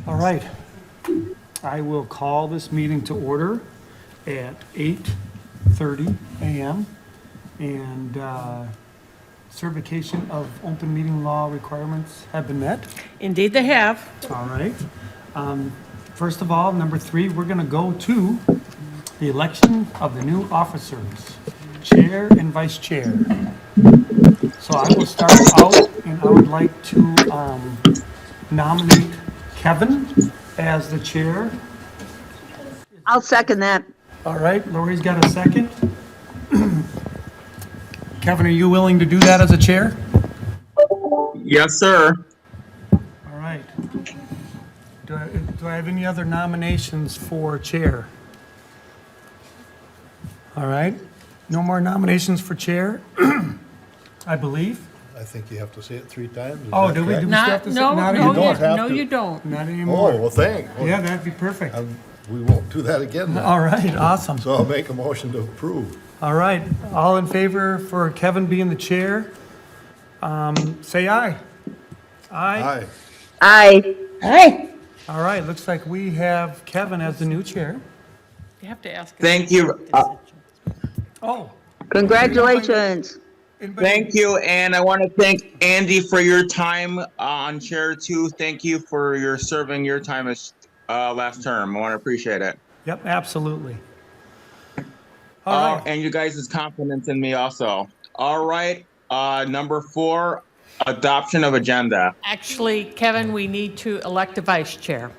All right. I will call this meeting to order at 8:30 a.m. And certification of open meeting law requirements have been met. Indeed they have. All right. First of all, number 3, we're going to go to the election of the new officers, chair and vice chair. So I will start out, and I would like to nominate Kevin as the chair. I'll second that. All right, Lori's got a second. Kevin, are you willing to do that as a chair? Yes, sir. All right. Do I have any other nominations for chair? All right, no more nominations for chair, I believe. I think you have to say it 3 times. Is Oh, that do we? correct? Do we still have to say? Not you anymore. don't have No, to. you don't. Not Oh, anymore. well, thank. Yeah, that'd be perfect. We won't do that again then. All right, awesome. So I'll make a motion to approve. All right, all in favor for Kevin being the chair, say aye. Aye. Aye. Aye. Aye. All right, looks like we have Kevin as the new chair. You have to ask. Thank you. Oh. Congratulations. Anybody- Thank you, and I want to thank Andy for your time on chair too. Thank you for your serving your time as last term. I want to appreciate it. Yep, absolutely. All right, And you guys' confidence in me also. All right, number 4, adoption of agenda. Actually, Kevin, we need to elect a vice chair.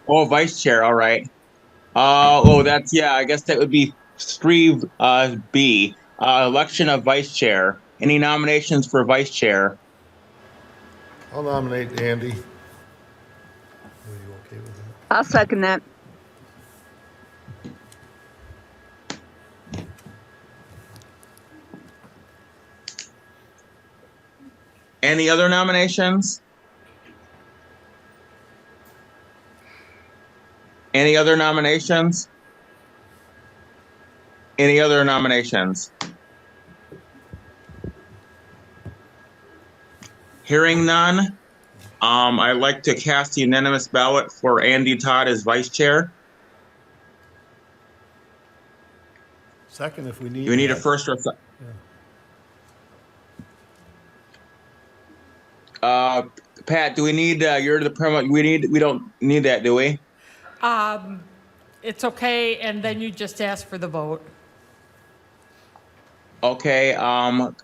Oh, vice chair. All right. That's, yeah. I guess that would be 3B. Election of vice chair. Any nominations for vice chair? I'll nominate Andy. Are you okay with that? I'll second that. Any other nominations? Any other nominations? Any other nominations? Hearing none, I'd like to cast a unanimous ballot for Andy Todd as vice chair. Second, if we need. Do we need a that. first or second? Pat, do we need, you're the permanent, we don't need that, do we? It's okay, and then you just ask for the vote. Okay, I'll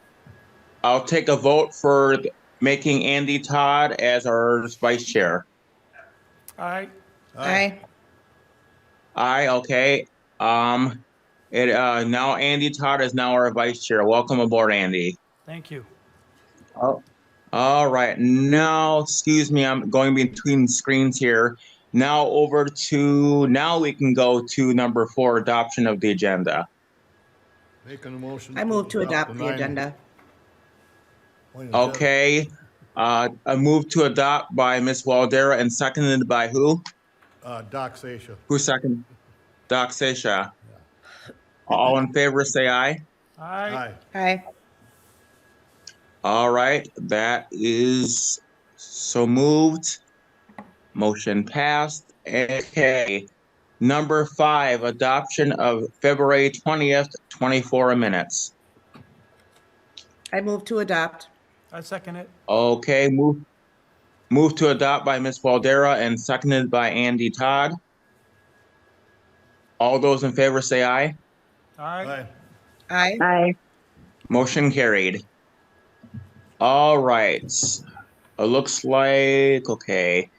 take a vote for making Andy Todd as our vice chair. all right, Aye. Aye, okay. Now Andy Todd is now our vice chair. Welcome aboard, Andy. thank you. Oh. All right, now, excuse me, I'm going between screens here. Now we can go to number 4, adoption of the agenda. Making a motion. I move to adopt the 9 agenda. point agenda. Okay, a move to adopt by Ms. Waldera and seconded by who? Doc Sasha. Who second? Doc Sasha. All in favor, say aye. All right, Aye. Aye. All right, that is so moved. Motion passed. Okay. Number 5, adoption of February 20th, 24 minutes. I move to adopt. I second it. Okay, move to adopt by Ms. Waldera and seconded by Andy Todd. All those in favor say aye. All right, Aye. Aye. Aye. Motion carried. All right. It looks like, okay,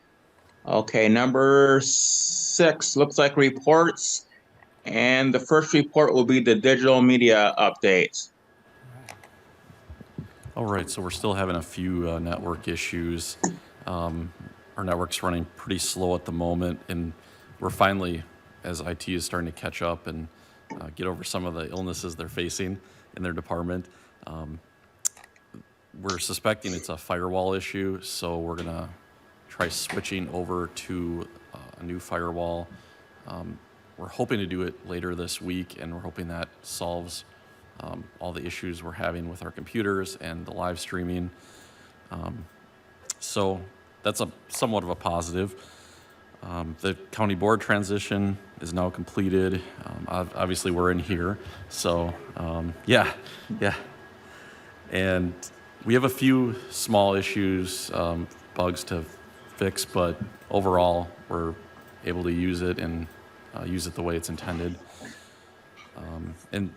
number 6 looks like reports. And the first report will be the digital media updates. All right, so we're still having a few network issues. Our network's running pretty slow at the moment, and we're finally, as IT is starting to catch up and get over some of the illnesses they're facing in their department. We're suspecting it's a firewall issue, so we're gonna try switching over to a new firewall. We're hoping to do it later this week, and we're hoping that solves all the issues we're having with our computers and the live streaming. So that's a somewhat of a positive. The county board transition is now completed. Obviously, we're in here, so yeah. And we have a few small issues, bugs to fix, but overall, we're able to use it and use it the way it's intended. And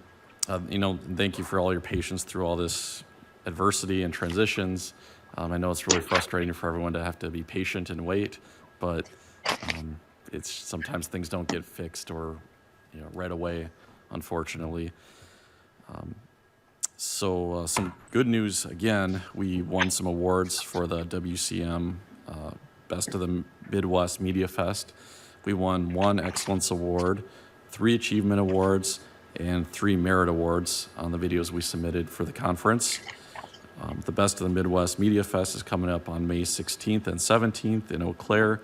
thank you for all your patience through all this adversity and transitions. I know it's really frustrating for everyone to have to be patient and wait, but it's sometimes things don't get fixed or right away, unfortunately. So some good news again. We won some awards for the WCM Best of the Midwest Media Fest. We won 1 Excellence Award, 3 Achievement Awards, and 3 Merit Awards on the videos we submitted for the conference. The Best of the Midwest Media Fest is coming up on May 16th and 17th in Eau Claire,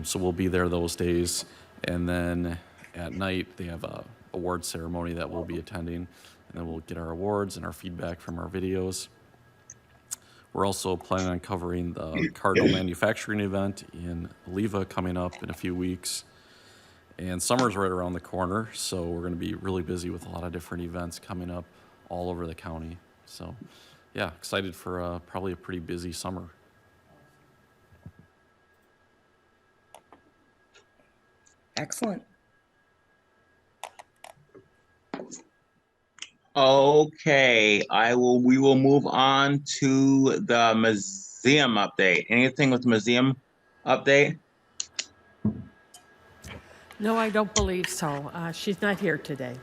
so we'll be there those days. And then at night, they have a award ceremony that we'll be attending, and then we'll get our awards and our feedback from our videos. We're also planning on covering the Cardinal Manufacturing event in Leva coming up in a few weeks. And summer's right around the corner, so we're going to be really busy with a lot of different events coming up all over the county. So, yeah, excited for probably a pretty busy summer. Excellent. Okay, we will move on to the museum update. Anything with the museum update? No, I don't believe so. She's not here today.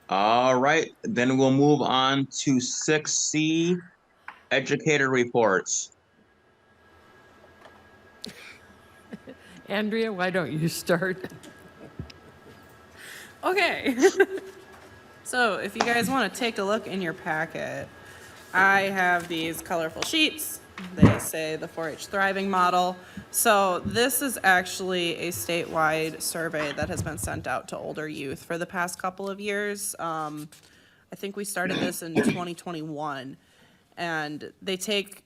All right, then we'll move on to 6C, educator reports. Andrea, why don't you start? Okay. So if you guys want to take a look in your packet, I have these colorful sheets. They say the 4-H Thriving Model. So this is actually a statewide survey that has been sent out to older youth for the past couple of years. I think we started this in 2021. And they take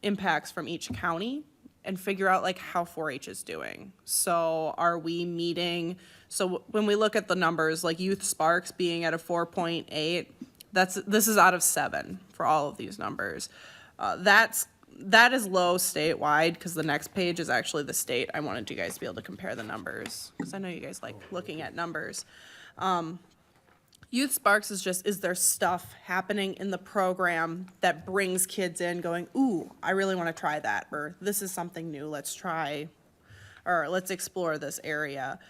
impacts from each county and figure out like how 4-H is doing. So are we meeting, so when we look at the numbers, like Youth Sparks being at a 4.8, this is out of 7 for all of these numbers. That is low statewide, because the next page is actually the state. I wanted you guys to be able to compare the numbers, because I know you guys like looking at numbers. Youth Sparks is there stuff happening in the program that brings kids in going, ooh, I really want to try that, or this is something new, let's try, or let's explore this area.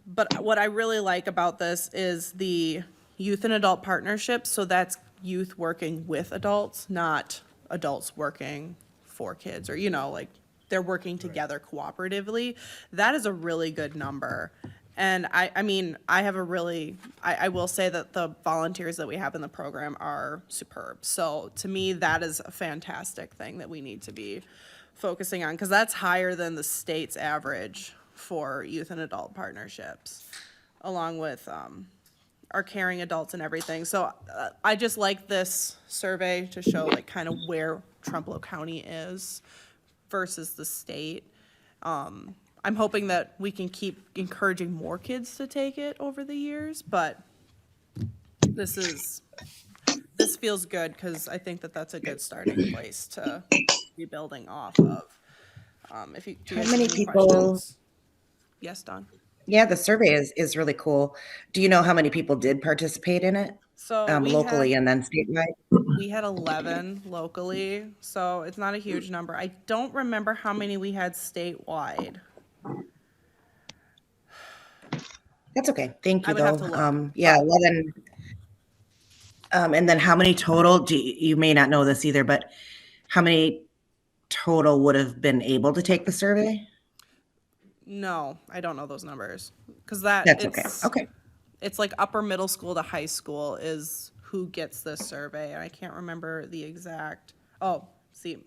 But what I really like about this is the youth and adult partnerships, so that's youth working with adults, not adults working for kids, or, like they're working together cooperatively. That is a really good number. And I mean, I will say that the volunteers that we have in the program are superb. So to me, that is a fantastic thing that we need to be focusing on, because that's higher than the state's average for youth and adult partnerships, along with our caring adults and everything. So I just like this survey to show like kind of where Trempealeau County is versus the state. I'm hoping that we can keep encouraging more kids to take it over the years, but this feels good, because I think that that's a good starting place to be building off of. If you do you How guys have many any people- questions? Yes, Dawn. Yeah, the survey is really cool. Do you know how many people did participate in it? So Locally and then statewide? we had 11 locally, so it's not a huge number. I don't remember how many we had statewide. That's okay. Thank I you, would have though. to look, Yeah, 11. And then how many total, you may not know this either, but how many total would have been able to take the survey? No, I don't know those numbers, because That's okay. Okay. It's like upper middle school to high school is who gets this survey. And I can't remember the exact,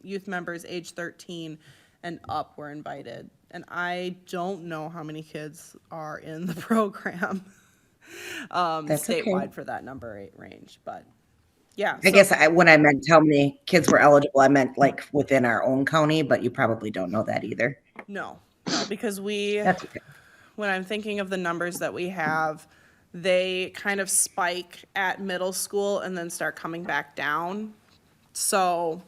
youth members age 13 and up were invited. And I don't know how many kids are in the program That's okay. statewide for that number 8 range, but Yeah. I so- guess when I meant how many kids were eligible, I meant like within our own county, but you probably don't know that either. No, because That's okay. when I'm thinking of the numbers that we have, they kind of spike at middle school and then start coming back down. So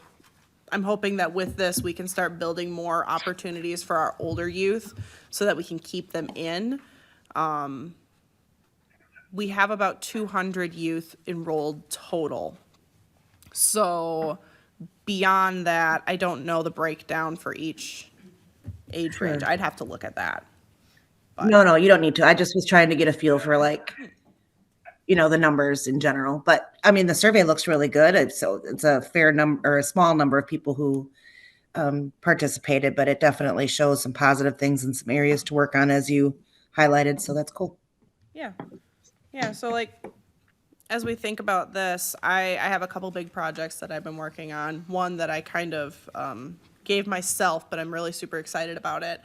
I'm hoping that with this, we can start building more opportunities for our older youth so that we can keep them in. We have about 200 youth enrolled total. So beyond that, I don't know the breakdown for each age range. I'd have to look at that. No, you don't need to. I just was trying to get a feel for like, the numbers in general. But I mean, the survey looks really good. So it's a fair number or a small number of people who participated, but it definitely shows some positive things and some areas to work on as you highlighted. So that's cool. Yeah. Yeah. So, like, as we think about this, I have a couple big projects that I've been working on. One that I kind of gave myself, but I'm really super excited about it.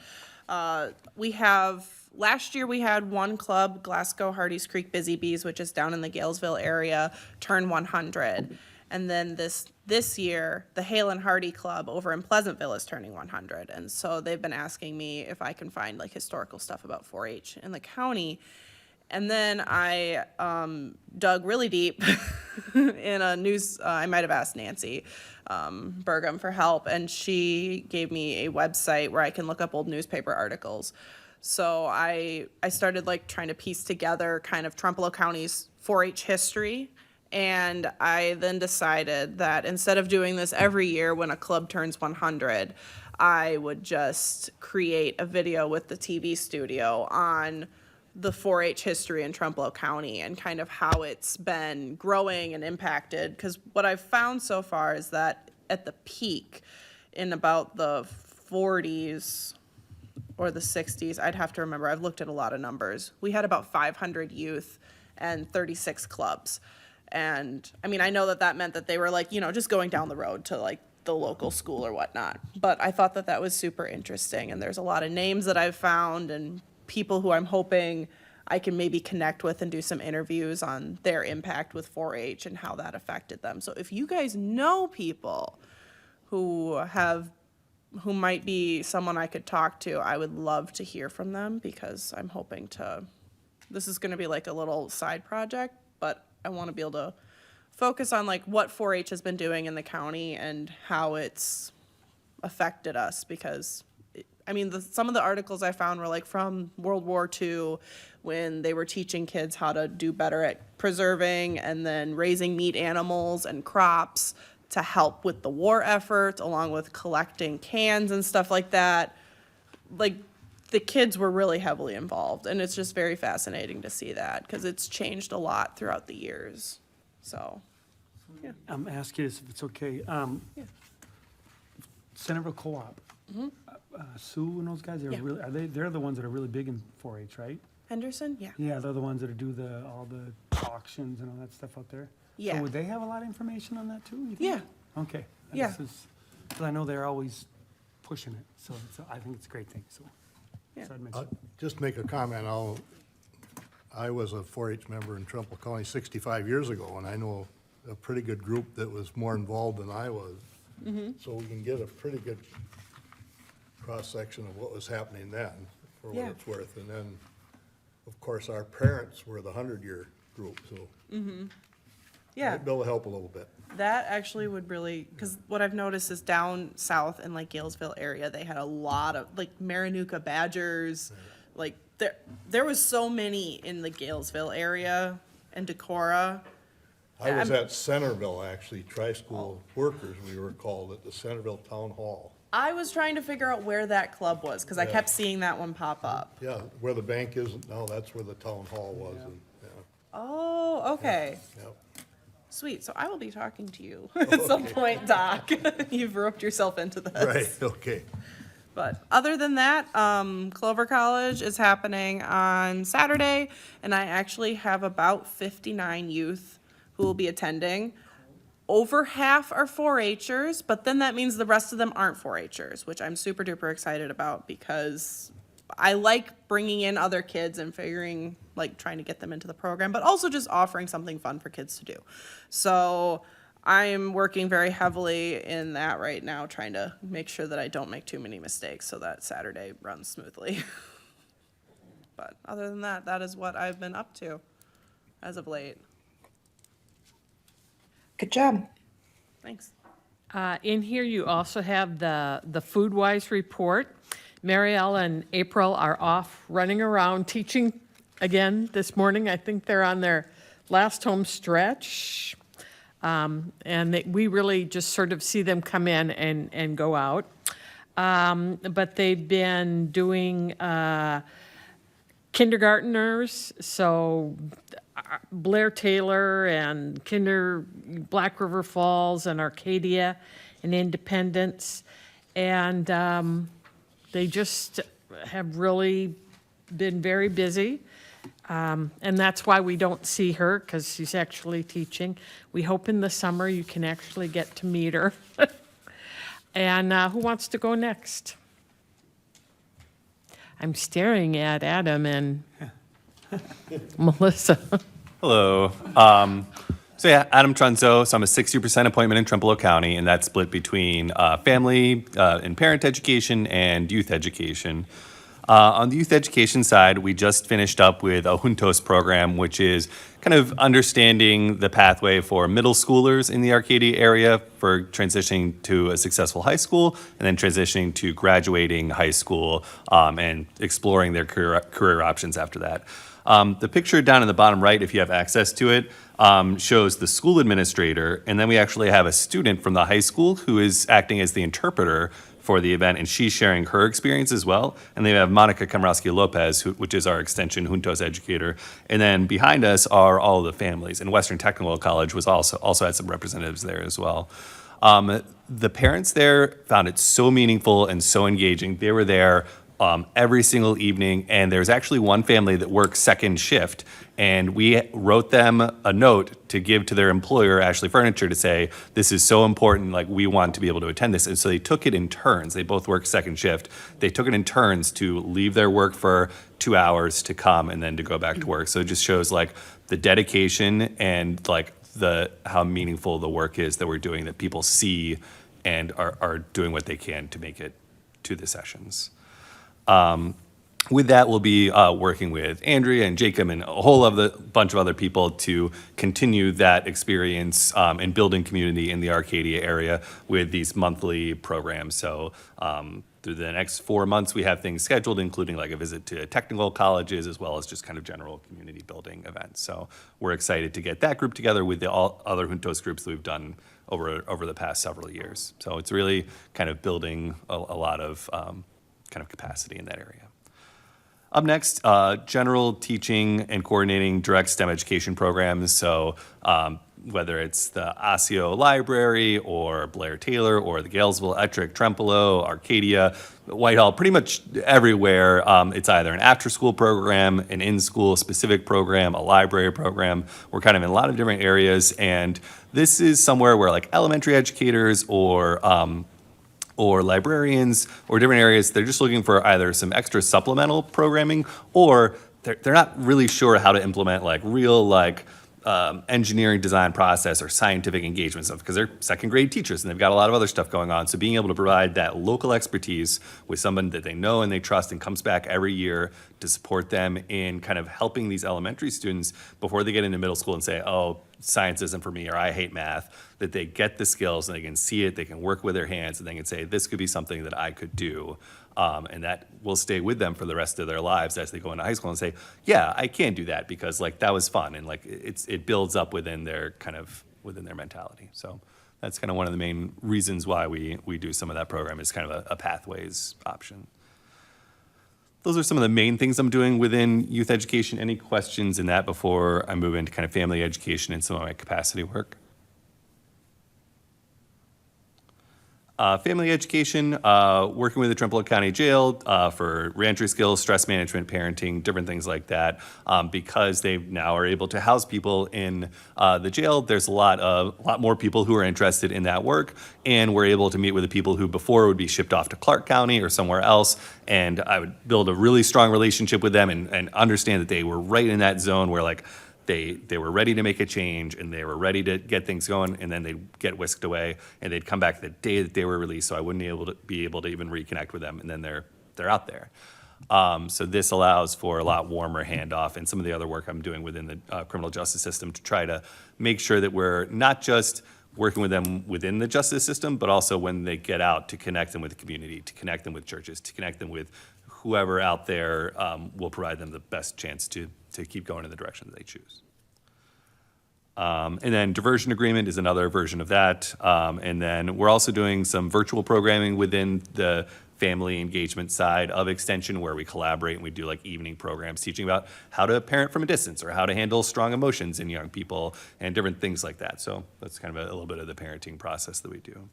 Last year we had one club, Glasgow Hardy's Creek Busy Bees, which is down in the Galesville area, turn 100. And then this year, the Hale and Hardy Club over in Pleasantville is turning 100. And so they've been asking me if I can find like historical stuff about 4-H in the county. And then I dug really deep in a news, I might have asked Nancy Burgum for help, and she gave me a website where I can look up old newspaper articles. So I started like trying to piece together kind of Trempealeau County's 4-H history. And I then decided that instead of doing this every year when a club turns 100, I would just create a video with the TV studio on the 4-H history in Trempealeau County and kind of how it's been growing and impacted. Because what I've found so far is that at the peak in about the 40s or the 60s, I'd have to remember, I've looked at a lot of numbers. We had about 500 youth and 36 clubs. And I mean, I know that meant that they were like, just going down the road to like the local school or whatnot. But I thought that was super interesting. And there's a lot of names that I've found and people who I'm hoping I can maybe connect with and do some interviews on their impact with 4-H and how that affected them. So if you guys know people who might be someone I could talk to, I would love to hear from them because I'm hoping this is going to be like a little side project, but I want to be able to focus on like what 4-H has been doing in the county and how it's affected us because some of the articles I found were like from World War II when they were teaching kids how to do better at preserving and then raising meat animals and crops to help with the war effort, along with collecting cans and stuff like that. Like, the kids were really heavily involved, and it's just very fascinating to see that because it's changed a lot throughout the years. So, yeah. I'm asking this if it's okay. Centerville Co-op, Sue and those guys, Yeah. they're the ones that are really big in 4-H, right? Henderson? Yeah. Yeah, they're the ones that do all the auctions and all that stuff out there. Yeah. So would they have a lot of information on that too? You think? Yeah. Okay. Yeah. Because I know they're always pushing it, so I think it's a great thing, so. Yeah. So I'd mention it. Just make a comment. I was a 4-H member in Trumbull County 65 years ago, and I know a pretty good group that was more involved than I was. So we can get a pretty good cross-section of what was happening then, for what Yeah. it's worth. And then, of course, our parents were the 100-year group, so Yeah. might be able to help a little bit. That actually would really, because what I've noticed is down south in like Galesville area, they had a lot of like Marinuka Badgers. Like there was so many in the Galesville area and Decorah. I was at Centerville, actually, tri-school workers, we were called, at the Centerville Town Hall. I was trying to figure out where that club was because I Yeah. kept seeing that one pop up. Yeah, where the bank is now, that's where the town hall was, and, Oh, okay. yeah. Sweet. So I will be talking to you at some point, Doc. You've roped yourself into this. Right, okay. But other than that, Clover College is happening on Saturday, and I actually have about 59 youth who will be attending. Over half are 4-Hers, but then that means the rest of them aren't 4-Hers, which I'm super duper excited about because I like bringing in other kids and figuring, like, trying to get them into the program, but also just offering something fun for kids to do. So I'm working very heavily in that right now, trying to make sure that I don't make too many mistakes so that Saturday runs smoothly. But other than that, that is what I've been up to as of late. Good job. Thanks. In here, you also have the food-wise report. Marielle and April are off running around teaching again this morning. I think they're on their last home stretch. We really just sort of see them come in and go out. But they've been doing kindergarteners, so Blair Taylor and Black River Falls and Arcadia and Independence. And they just have really been very busy. And that's why we don't see her, because she's actually teaching. We hope in the summer you can actually get to meet her. And who wants to go next? I'm staring at Adam and Melissa. Hello. So yeah, Adam Trunzo. So I'm a 60% appointment in Trempealeau County, and that's split between family and parent education and youth education. On the youth education side, we just finished up with a Juntos program, which is kind of understanding the pathway for middle schoolers in the Arcadia area for transitioning to a successful high school and then transitioning to graduating high school and exploring their career options after that. The picture down in the bottom right, if you have access to it, shows the school administrator, and then we actually have a student from the high school who is acting as the interpreter for the event, and she's sharing her experience as well. And then we have Monica Kamrowski Lopez, which is our extension Juntos educator. And then behind us are all the families. And Western Technical College was also had some representatives there as well. The parents there found it so meaningful and so engaging. They were there every single evening, and there's actually one family that works second shift, and we wrote them a note to give to their employer, Ashley Furniture, to say, this is so important, like, we want to be able to attend this. And so they took it in turns. They both work second shift. They took it in turns to leave their work for 2 hours to come and then to go back to work. So it just shows, like, the dedication and, like, how meaningful the work is that we're doing, that people see and are doing what they can to make it to the sessions. With that, we'll be working with Andrea and Jacob and a whole bunch of other people to continue that experience and building community in the Arcadia area with these monthly programs. So through the next 4 months, we have things scheduled, including like a visit to technical colleges, as well as just kind of general community building events. So we're excited to get that group together with the all other Juntos groups that we've done over the past several years. So it's really kind of building a lot of kind of capacity in that area. Up next, general teaching and coordinating direct STEM education programs. So whether it's the Osseo Library or Blair Taylor or the Galesville, Ettrick, Trempealeau, Arcadia, Whitehall, pretty much everywhere, it's either an after-school program, an in-school specific program, a library program. We're kind of in a lot of different areas, and this is somewhere where like elementary educators or librarians or different areas, they're just looking for either some extra supplemental programming, or they're not really sure how to implement like real like engineering design process or scientific engagement stuff, because they're second grade teachers and they've got a lot of other stuff going on. So being able to provide that local expertise with someone that they know and they trust and comes back every year to support them in kind of helping these elementary students before they get into middle school and say, oh, science isn't for me, or I hate math, that they get the skills and they can see it, they can work with their hands, and they can say, this could be something that I could do. And that will stay with them for the rest of their lives as they go into high school and say, yeah, I can do that because like that was fun. And like it builds up within their mentality. So that's kind of one of the main reasons why we do some of that program, is kind of a pathways option. Those are some of the main things I'm doing within youth education. Any questions in that before I move into kind of family education and some of my capacity work? Family education, working with the Trempealeau County Jail for reentry skills, stress management, parenting, different things like that. Because they now are able to house people in the jail, there's a lot more people who are interested in that work, and we're able to meet with the people who before would be shipped off to Clark County or somewhere else, and I would build a really strong relationship with them and understand that they were right in that zone where like they were ready to make a change and they were ready to get things going, and then they'd get whisked away and they'd come back the day that they were released, so I wouldn't be able to even reconnect with them, and then they're out there. So this allows for a lot warmer handoff and some of the other work I'm doing within the criminal justice system to try to make sure that we're not just working with them within the justice system, but also when they get out to connect them with the community, to connect them with churches, to connect them with whoever out there will provide them the best chance to keep going in the direction that they choose. And then diversion agreement is another version of that. And then we're also doing some virtual programming within the family engagement side of extension where we collaborate and we do like evening programs teaching about how to parent from a distance or how to handle strong emotions in young people and different things like that. So that's kind of a little bit of the parenting process that we do.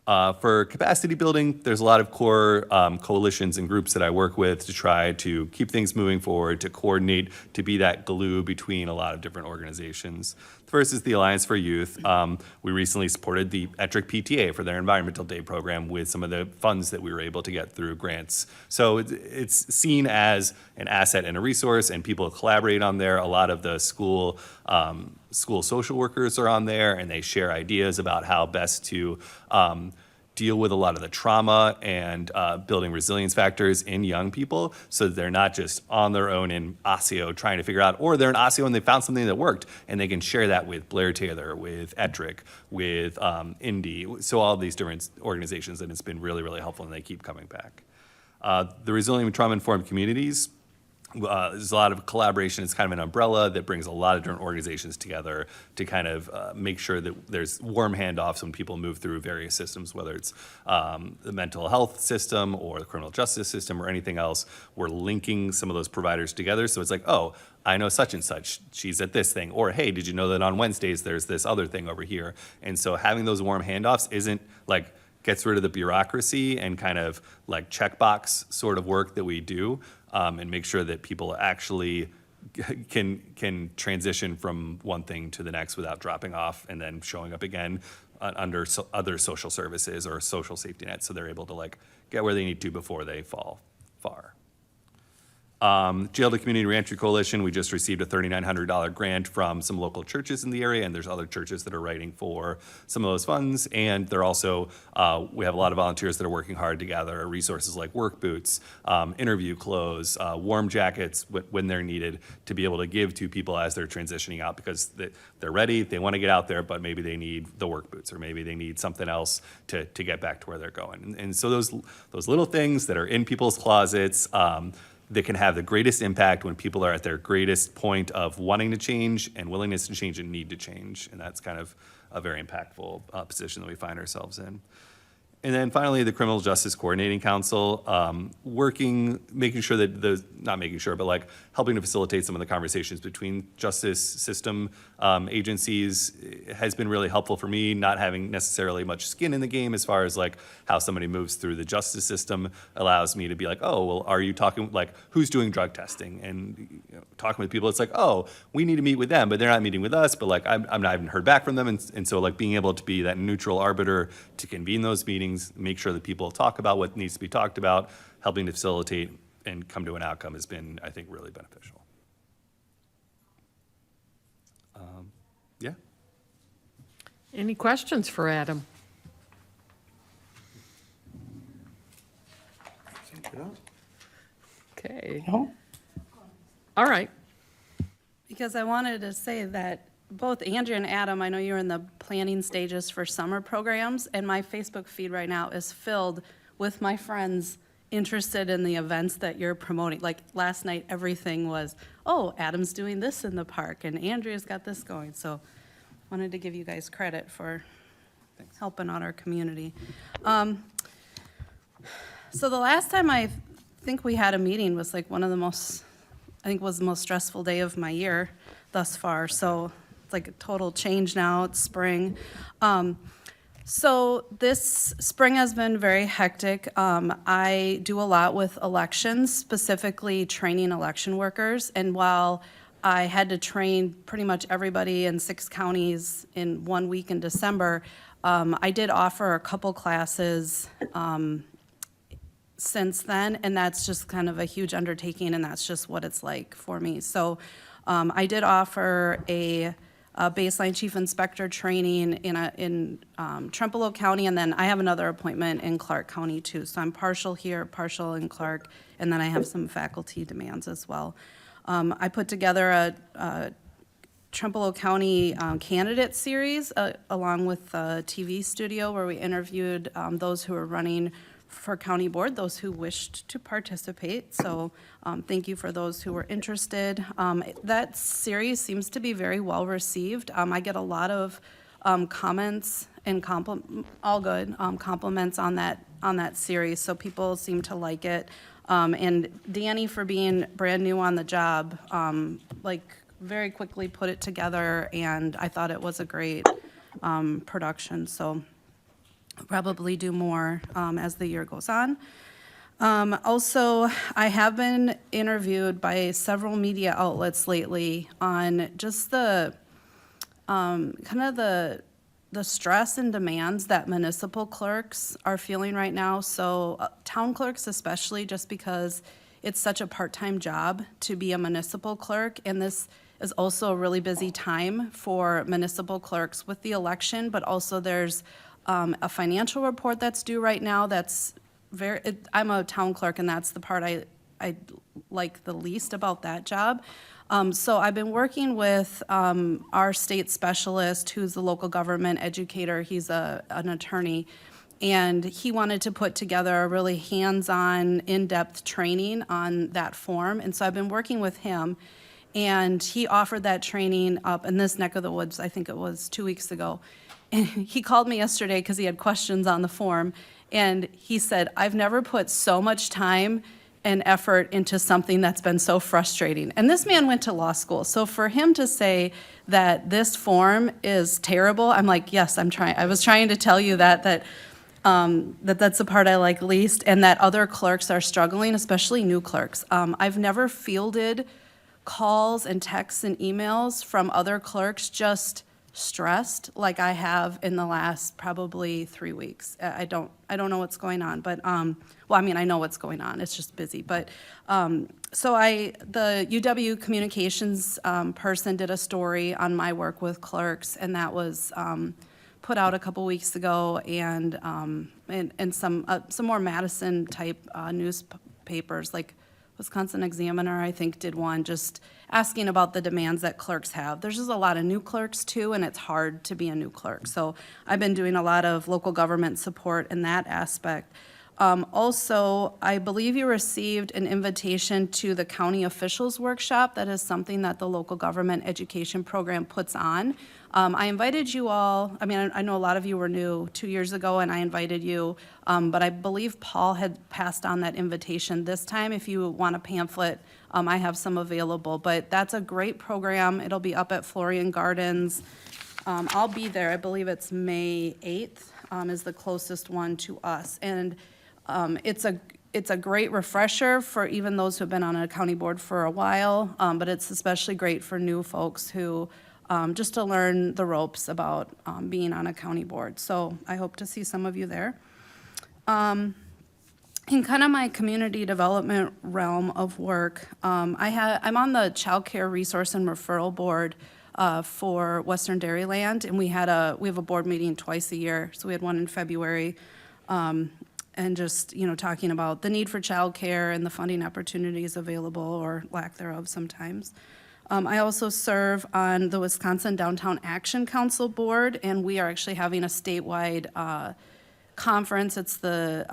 For capacity building, there's a lot of core coalitions and groups that I work with to try to keep things moving forward, to coordinate, to be that glue between a lot of different organizations. The first is the Alliance for Youth. We recently supported the Ettrick PTA for their Environmental Day program with some of the funds that we were able to get through grants. So it's seen as an asset and a resource, and people collaborate on there. A lot of the school social workers are on there, and they share ideas about how best to deal with a lot of the trauma and building resilience factors in young people so that they're not just on their own in Osseo trying to figure out, or they're in Osseo and they found something that worked and they can share that with Blair Taylor, with Ettrick, with Indy, so all these different organizations, and it's been really, really helpful, and they keep coming back. The Resilient Trauma-Informed Communities, there's a lot of collaboration. It's kind of an umbrella that brings a lot of different organizations together to kind of make sure that there's warm handoffs when people move through various systems, whether it's the mental health system or the criminal justice system or anything else. We're linking some of those providers together. So it's like, oh, I know such and such, she's at this thing. Or, hey, did you know that on Wednesdays there's this other thing over here? And so having those warm handoffs isn't like, gets rid of the bureaucracy and kind of like checkbox sort of work that we do, and make sure that people actually can transition from one thing to the next without dropping off and then showing up again under other social services or social safety nets, so they're able to like get where they need to before they fall far. Jail to Community Reentry Coalition, we just received a $3,900 grant from some local churches in the area, and there's other churches that are writing for some of those funds. And they're also, we have a lot of volunteers that are working hard to gather resources like work boots, interview clothes, warm jackets when they're needed to be able to give to people as they're transitioning out, because they're ready, they want to get out there, but maybe they need the work boots, or maybe they need something else to get back to where they're going. And so those little things that are in people's closets, that can have the greatest impact when people are at their greatest point of wanting to change and willingness to change and need to change. And that's kind of a very impactful position that we find ourselves in. And then finally, the Criminal Justice Coordinating Council, making sure that not making sure, but like helping to facilitate some of the conversations between justice system agencies has been really helpful for me, not having necessarily much skin in the game as far as like how somebody moves through the justice system allows me to be like, oh, well, are you talking, like, who's doing drug testing? And talking with people, it's like, oh, we need to meet with them, but they're not meeting with us, but like, I haven't heard back from them. And so like being able to be that neutral arbiter to convene those meetings, make sure that people talk about what needs to be talked about, helping to facilitate and come to an outcome has been, I think, really beneficial. Yeah. Any questions for Adam? Okay. No? All right. Because I wanted to say that both Andrea and Adam, I know you're in the planning stages for summer programs, and my Facebook feed right now is filled with my friends interested in the events that you're promoting. Like last night, everything was, oh, Adam's doing this in the park, and Andrea's got this going. So wanted to give you guys credit for helping out our community. So the last time I think we had a meeting was like one of the most, I think was the most stressful day of my year thus far. So it's like a total change now. It's spring. So this spring has been very hectic. I do a lot with elections, specifically training election workers. And while I had to train pretty much everybody in 6 counties in 1 week in December, I did offer a couple classes since then, and that's just kind of a huge undertaking, and that's just what it's like for me. So I did offer a baseline chief inspector training in Trempealeau County, and then I have another appointment in Clark County too. So I'm partial here, partial in Clark, and then I have some faculty demands as well. I put together a Trempealeau County candidate series along with a TV studio where we interviewed those who are running for county board, those who wished to participate. So thank you for those who were interested. That series seems to be very well received. I get a lot of comments and all good compliments on that series. So people seem to like it. And Danny, for being brand new on the job, very quickly put it together, and I thought it was a great production. So probably do more as the year goes on. Also, I have been interviewed by several media outlets lately on just the kind of the stress and demands that municipal clerks are feeling right now. So town clerks especially, just because it's such a part-time job to be a municipal clerk, and this is also a really busy time for municipal clerks with the election, but also there's a financial report that's due right now that's I'm a town clerk, and that's the part I like the least about that job. So I've been working with our state specialist, who's the local government educator. He's an attorney, and he wanted to put together a really hands-on, in-depth training on that form. And so I've been working with him, and he offered that training up in this neck of the woods, I think it was 2 weeks ago. And he called me yesterday because he had questions on the form, and he said, I've never put so much time and effort into something that's been so frustrating. And this man went to law school, so for him to say that this form is terrible, I'm like, yes, I was trying to tell you that's the part I like least, and that other clerks are struggling, especially new clerks. I've never fielded calls and texts and emails from other clerks just stressed like I have in the last probably 3 weeks. I don't know what's going on, but I know what's going on. It's just busy. But so the UW communications person did a story on my work with clerks, and that was put out a couple weeks ago, and some more Madison type newspapers like Wisconsin Examiner, I think, did one just asking about the demands that clerks have. There's just a lot of new clerks too, and it's hard to be a new clerk. So I've been doing a lot of local government support in that aspect. Also, I believe you received an invitation to the county officials workshop. That is something that the local government education program puts on. I invited you all, I know a lot of you were new 2 years ago, and I invited you, but I believe Paul had passed on that invitation this time. If you want a pamphlet, I have some available, but that's a great program. It'll be up at Florian Gardens. I'll be there. I believe it's May 8th is the closest one to us. And it's a great refresher for even those who have been on a county board for a while, but it's especially great for new folks who, just to learn the ropes about being on a county board. So I hope to see some of you there. In kind of my community development realm of work, I'm on the Child Care Resource and Referral Board for Western Dairyland, and we have a board meeting twice a year. So we had one in February, and just, talking about the need for childcare and the funding opportunities available or lack thereof sometimes. I also serve on the Wisconsin Downtown Action Council Board, and we are actually having a statewide conference. It's the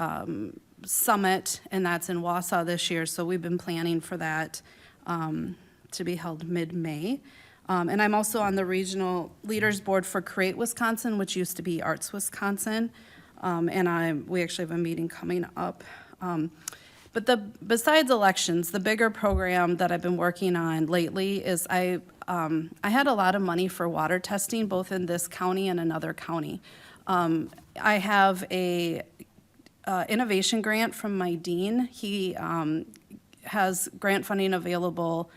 summit, and that's in Wausau this year, so we've been planning for that to be held mid-May. And I'm also on the Regional Leaders Board for Create Wisconsin, which used to be Arts Wisconsin. And we actually have a meeting coming up. But besides elections, the bigger program that I've been working on lately is I had a lot of money for water testing, both in this county and another county. I have a innovation grant from my dean. He has grant funding available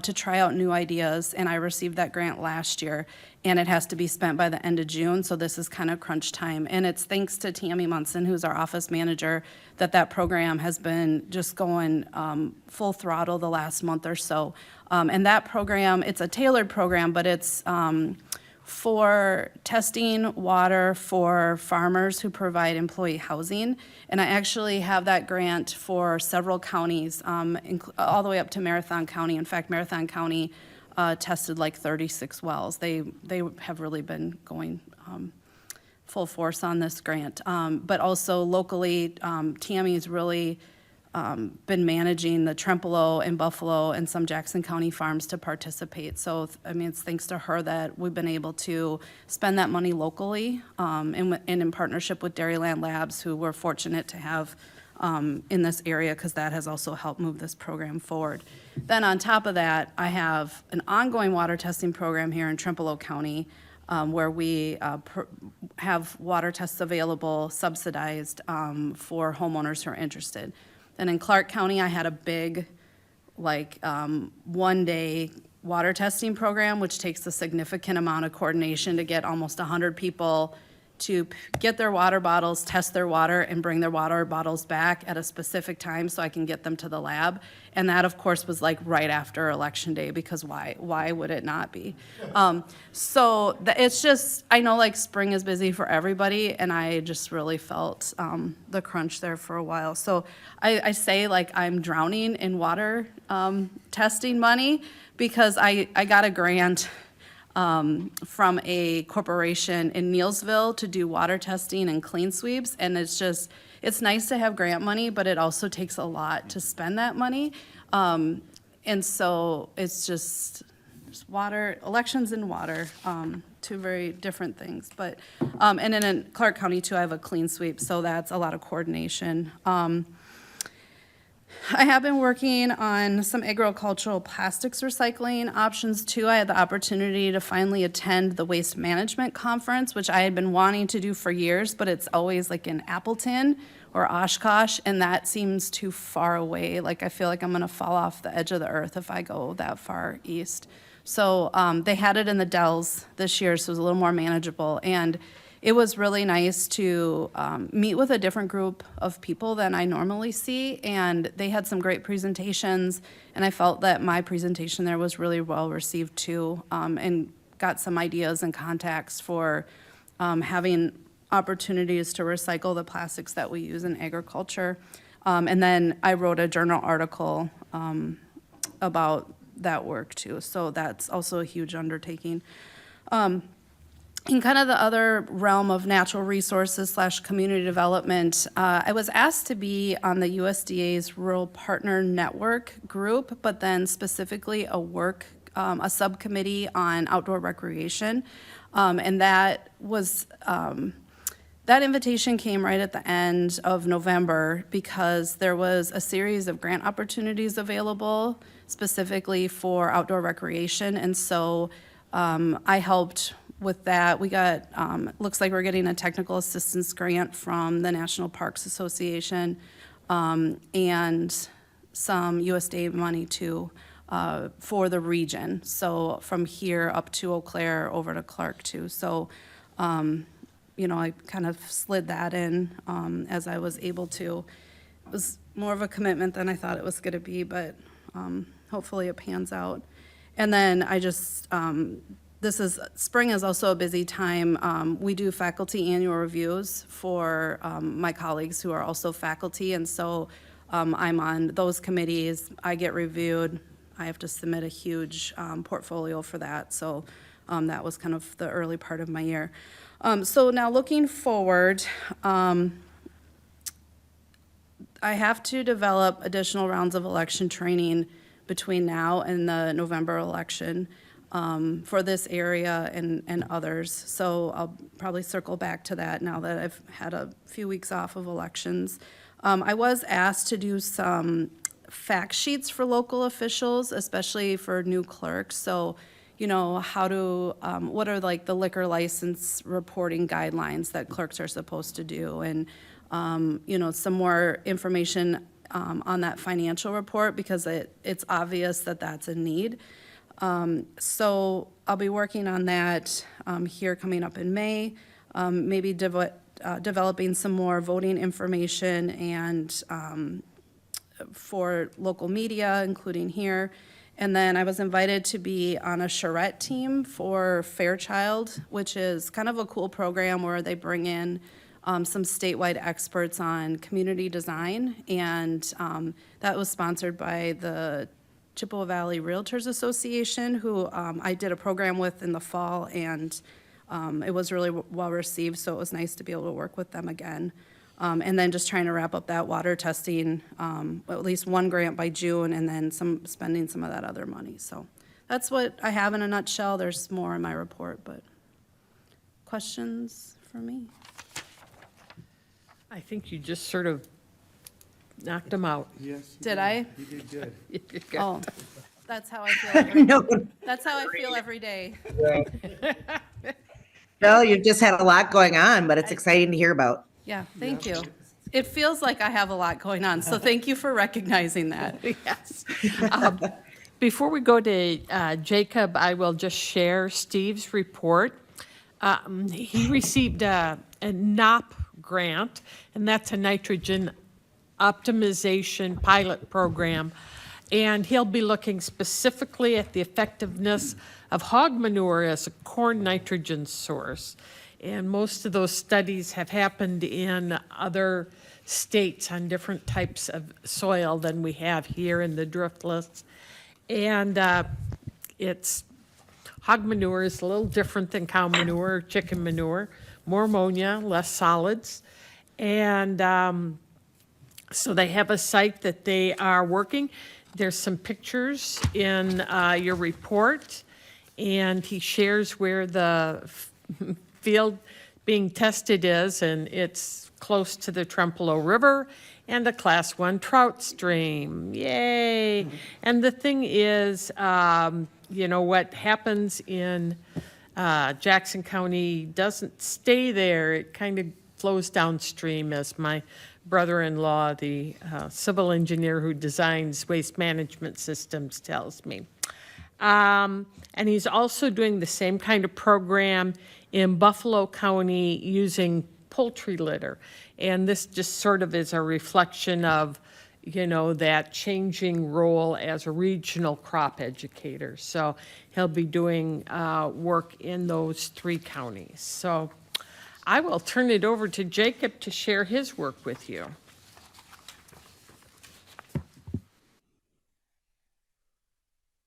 to try out new ideas, and I received that grant last year, and it has to be spent by the end of June, so this is kind of crunch time. And it's thanks to Tammy Munson, who's our office manager, that program has been just going full throttle the last month or so. And that program, it's a tailored program, but it's for testing water for farmers who provide employee housing. And I actually have that grant for several counties, all the way up to Marathon County. In fact, Marathon County tested like 36 wells. They have really been going full force on this grant. But also locally, Tammy's really been managing the Trempealeau and Buffalo and some Jackson County farms to participate. So, I mean, it's thanks to her that we've been able to spend that money locally and in partnership with Dairyland Labs, who we're fortunate to have in this area, because that has also helped move this program forward. Then on top of that, I have an ongoing water testing program here in Trempealeau County, where we have water tests available, subsidized for homeowners who are interested. And in Clark County, I had a big, one-day water testing program, which takes a significant amount of coordination to get almost 100 people to get their water bottles, test their water, and bring their water bottles back at a specific time so I can get them to the lab. And that, of course, was like right after Election Day, because why would it not be? It's just, I know like spring is busy for everybody, and I just really felt the crunch there for a while. So I say like I'm drowning in water testing money, because I got a grant from a corporation in Neelsville to do water testing and clean sweeps. And it's nice to have grant money, but it also takes a lot to spend that money. And so it's just water, elections and water, two very different things. But, and then in Clark County too, I have a clean sweep, so that's a lot of coordination. I have been working on some agricultural plastics recycling options too. I had the opportunity to finally attend the Waste Management Conference, which I had been wanting to do for years, but it's always like in Appleton or Oshkosh, and that seems too far away. Like I feel like I'm gonna fall off the edge of the earth if I go that far east. So they had it in the Dells this year, so it was a little more manageable. And it was really nice to meet with a different group of people than I normally see, and they had some great presentations, and I felt that my presentation there was really well received too, and got some ideas and contacts for having opportunities to recycle the plastics that we use in agriculture. And then I wrote a journal article about that work too, so that's also a huge undertaking. In kind of the other realm of natural resources / community development, I was asked to be on the USDA's Rural Partner Network group, but then specifically a subcommittee on outdoor recreation. And that was, that invitation came right at the end of November, because there was a series of grant opportunities available specifically for outdoor recreation. And so I helped with that. We got, looks like we're getting a technical assistance grant from the National Parks Association, and some USDA money too, for the region. So from here up to Eau Claire, over to Clark too. So, I kind of slid that in as I was able to. It was more of a commitment than I thought it was gonna be, but hopefully it pans out. And then I just, spring is also a busy time. We do faculty annual reviews for my colleagues who are also faculty, and so I'm on those committees. I get reviewed. I have to submit a huge portfolio for that, so that was kind of the early part of my year. So now looking forward, I have to develop additional rounds of election training between now and the November election. For this area and others. So I'll probably circle back to that now that I've had a few weeks off of elections. I was asked to do some fact sheets for local officials, especially for new clerks. So, how to, what are like the liquor license reporting guidelines that clerks are supposed to do? And, some more information on that financial report, because it's obvious that that's a need. So I'll be working on that here coming up in May, maybe developing some more voting information and for local media, including here. And then I was invited to be on a charrette team for Fairchild, which is kind of a cool program where they bring in some statewide experts on community design. And that was sponsored by the Chippewa Valley Realtors Association, who I did a program with in the fall, and it was really well received, so it was nice to be able to work with them again. And then just trying to wrap up that water testing, at least one grant by June, and then spending some of that other money. So that's what I have in a nutshell. There's more in my report, but questions for me? I think you just sort of knocked them out. Yes. Did I? You did good. Oh, that's how I feel. Every, No, that's how I feel every day. no, you've just had a lot going on, but it's exciting to hear about. Yeah, thank you. It feels like I have a lot going on, so thank you for recognizing that. Yes. Before we go to Jacob, I will just share Steve's report. He received a NOP grant, and that's a nitrogen optimization pilot program. And he'll be looking specifically at the effectiveness of hog manure as a corn nitrogen source. And most of those studies have happened in other states on different types of soil than we have here in the driftless. And hog manure is a little different than cow manure or chicken manure, more ammonia, less solids. And so they have a site that they are working. There's some pictures in your report, and he shares where the field being tested is, and it's close to the Trempealeau River and a Class 1 trout stream. Yay! And the thing is, what happens in Jackson County doesn't stay there. It kind of flows downstream, as my brother-in-law, the civil engineer who designs waste management systems, tells me. And he's also doing the same kind of program in Buffalo County using poultry litter. And this just sort of is a reflection of, that changing role as a regional crop educator. So he'll be doing work in those 3 counties. So I will turn it over to Jacob to share his work with you.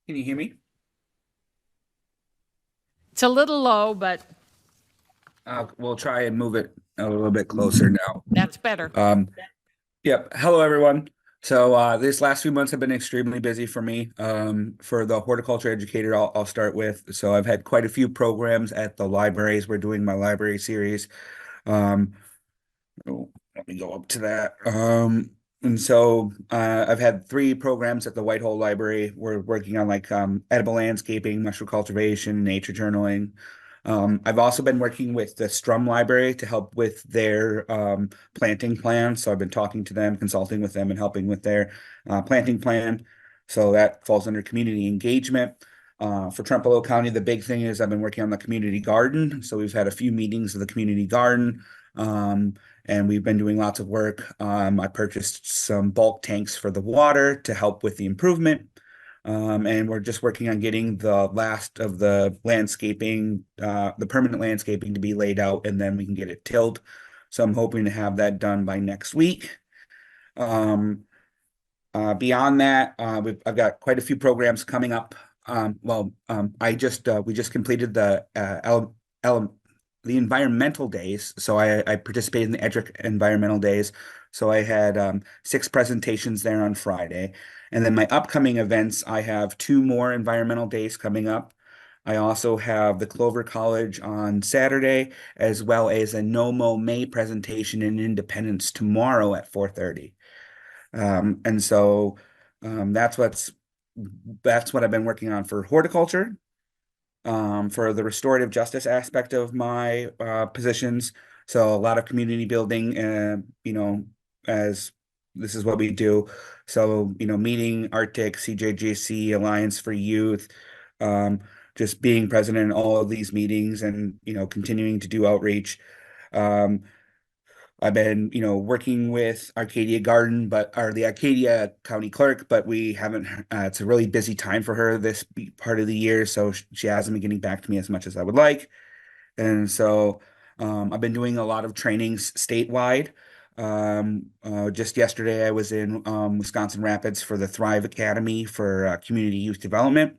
Can you hear me? It's a little low, but We'll try and move it a little bit closer now. that's better. Yep. Hello, everyone. So this last few months have been extremely busy for me. For the horticulture educator, I'll start with. So I've had quite a few programs at the libraries. We're doing my library series. Let me go up to that. And so I've had 3 programs at the Whitehall Library. We're working on edible landscaping, mushroom cultivation, nature journaling. I've also been working with the Strum Library to help with their planting plan. So I've been talking to them, consulting with them, and helping with their planting plan. So that falls under community engagement. For Trempealeau County, the big thing is I've been working on the community garden. So we've had a few meetings of the community garden, and we've been doing lots of work. I purchased some bulk tanks for the water to help with the improvement. And we're just working on getting the last of the landscaping, the permanent landscaping, to be laid out, and then we can get it tilled. So I'm hoping to have that done by next week. Beyond that, I've got quite a few programs coming up. We just completed the environmental days. So I participated in the Edric environmental days. So I had 6 presentations there on Friday. And then my upcoming events, I have 2 more environmental days coming up. I also have the Clover College on Saturday, as well as a NOMO May presentation in Independence tomorrow at 4:30. And so that's what I've been working on for horticulture. for the restorative justice aspect of my positions. So a lot of community building, as this is what we do. So, meeting Arctic, CJJC, Alliance for Youth, um, just being present in all of these meetings and, continuing to do outreach. Um, I've been, working with Arcadia Garden, or the Arcadia County Clerk, but we haven't, it's a really busy time for her this part of the year. So she hasn't been getting back to me as much as I would like. And so I've been doing a lot of trainings statewide. Just yesterday, I was in Wisconsin Rapids for the Thrive Academy for Community Youth Development.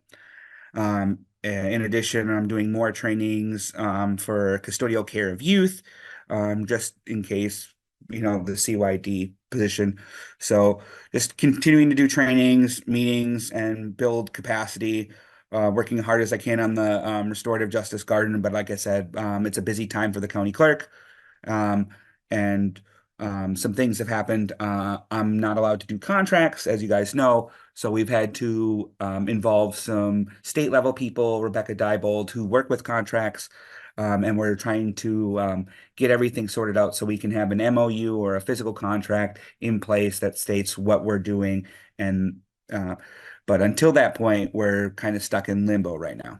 In addition, I'm doing more trainings for custodial care of youth, just in case, the CYD position. So just continuing to do trainings, meetings, and build capacity, working hard as I can on the restorative justice garden. But like I said, it's a busy time for the county clerk. Um, and some things have happened. I'm not allowed to do contracts, as you guys know. So we've had to involve some state level people, Rebecca Diebold, who work with contracts. And we're trying to get everything sorted out so we can have an MOU or a physical contract in place that states what we're doing. And but until that point, we're kind of stuck in limbo right now.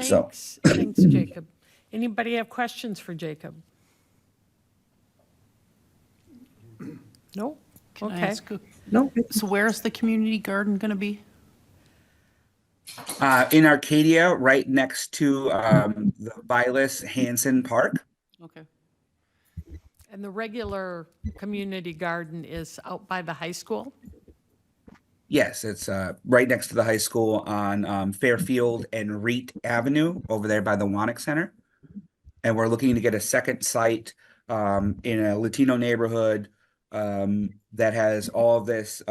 So. Thanks, Jacob. Anybody have questions for Jacob? No? Can I Okay. ask No. so where's the community garden going to be? In Arcadia, right next to the Vilas Hansen Park. Okay. And the regular community garden is out by the high school? Yes, it's right next to the high school on Fairfield and Reet Avenue over there by the Wannick Center. And we're looking to get a second site in a Latino neighborhood that has all of this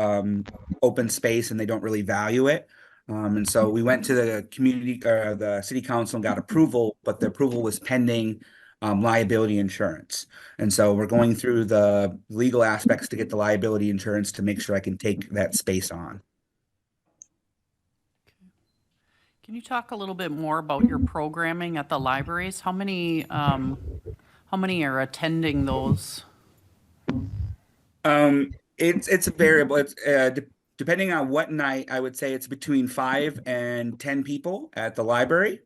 open space and they don't really value it. And so we went to the city council and got approval, but the approval was pending liability insurance. And so we're going through the legal aspects to get the liability insurance to make sure I can take that space on. Can you talk a little bit more about your programming at the libraries? How many are attending those? It's a variable. It's depending on what night, I would say it's between 5 and 10 people at the library.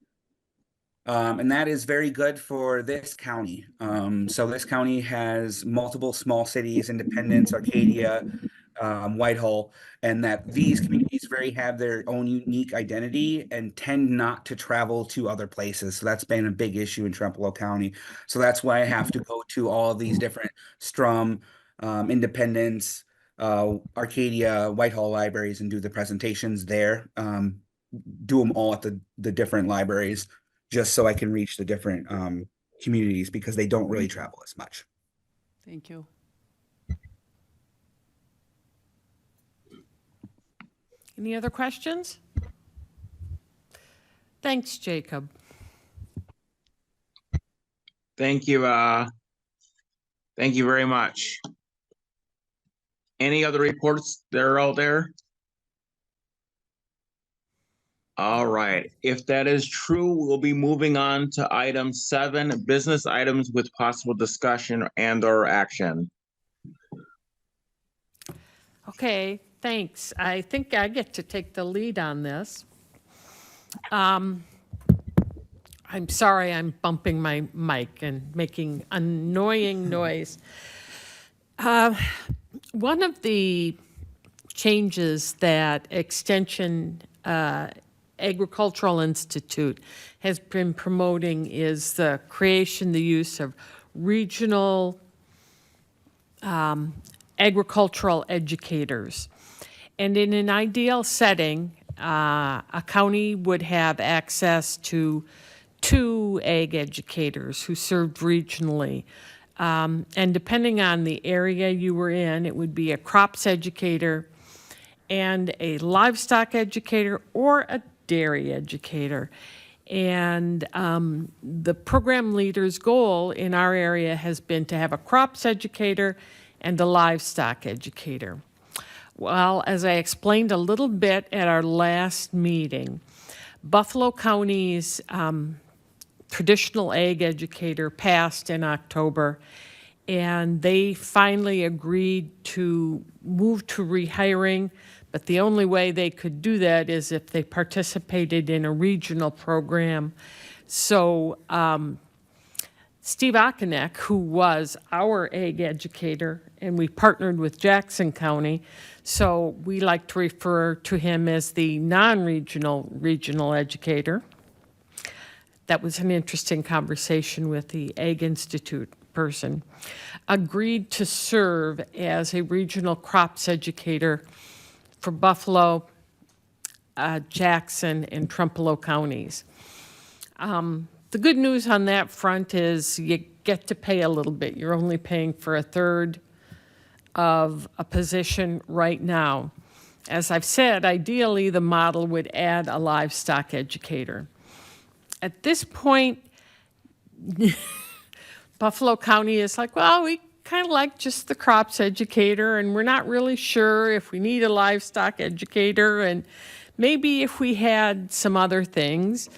And that is very good for this county. So this county has multiple small cities, Independence, Arcadia, Whitehall, and that these communities have their own unique identity and tend not to travel to other places. So that's been a big issue in Trempealeau County. So that's why I have to go to all of these different Strum, Independence, Arcadia, Whitehall libraries and do the presentations there. Do them all at the different libraries just so I can reach the different communities because they don't really travel as much. Thank you. Any other questions? Thanks, Jacob. Thank you. Thank you very much. Any other reports that are out there? All right. If that is true, we'll be moving on to item 7, business items with possible discussion and/or action. Okay, thanks. I think I get to take the lead on this. I'm sorry I'm bumping my mic and making annoying noise. One of the changes that Extension Agricultural Institute has been promoting is the creation, the use of regional agricultural educators. And in an ideal setting, a county would have access to 2 ag educators who served regionally. And depending on the area you were in, it would be a crops educator and a livestock educator or a dairy educator. And the program leader's goal in our area has been to have a crops educator and a livestock educator. Well, as I explained a little bit at our last meeting, Buffalo County's traditional ag educator passed in October, and they finally agreed to move to rehiring, but the only way they could do that is if they participated in a regional program. So Steve Okonek, who was our ag educator, and we partnered with Jackson County, so we like to refer to him as the non-regional regional educator. That was an interesting conversation with the Ag Institute person. Agreed to serve as a regional crops educator for Buffalo, Jackson, and Trempealeau counties. The good news on that front is you get to pay a little bit. You're only paying for a third of a position right now. As I've said, ideally the model would add a livestock educator. At this point, Buffalo County is like, well, we kind of like just the crops educator, and we're not really sure if we need a livestock educator, and maybe if we had some other things.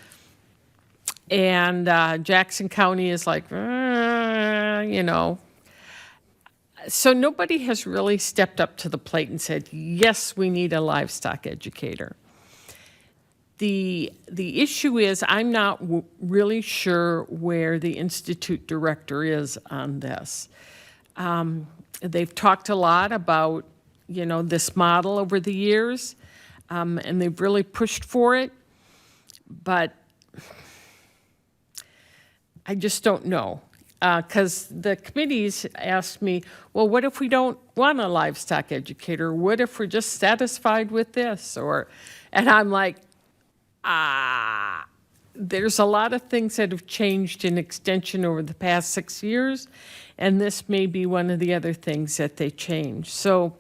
And Jackson County is like, you know. So nobody has really stepped up to the plate and said, yes, we need a livestock educator. The issue is I'm not really sure where the Institute director is on this. They've talked a lot about, you know, this model over the years, and they've really pushed for it, but I just don't know. Because the committees asked me, well, what if we don't want a livestock educator? What if we're just satisfied with this? And I'm like, there's a lot of things that have changed in extension over the past 6 years, and this may be one of the other things that they changed. So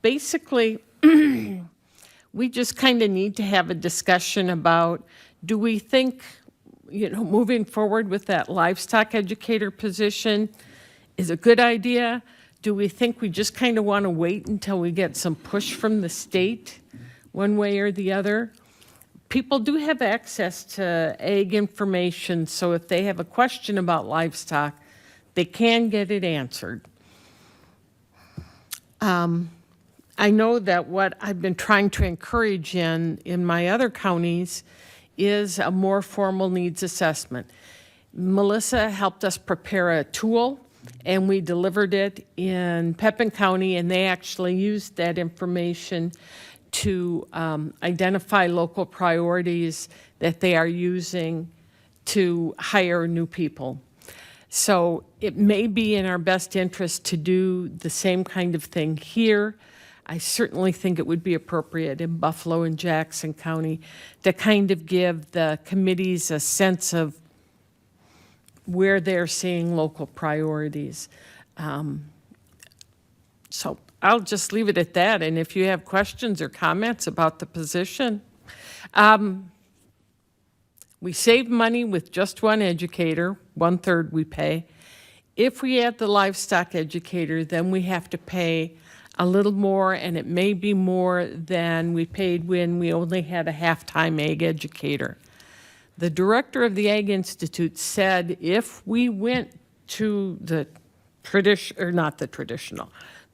basically, we just kind of need to have a discussion about, do we think, you know, moving forward with that livestock educator position is a good idea? Do we think we just kind of want to wait until we get some push from the state, one way or the other? People do have access to ag information, so if they have a question about livestock, they can get it answered. I know that what I've been trying to encourage in my other counties is a more formal needs assessment. Melissa helped us prepare a tool, and we delivered it in Pepin County, and they actually used that information to identify local priorities that they are using to hire new people. So it may be in our best interest to do the same kind of thing here. I certainly think it would be appropriate in Buffalo and Jackson County to kind of give the committees a sense of where they're seeing local priorities. So I'll just leave it at that. And if you have questions or comments about the position, we save money with just one educator, 1/3 we pay. If we add the livestock educator, then we have to pay a little more, and it may be more than we paid when we only had a half-time ag educator. The director of the Ag Institute said if we went to the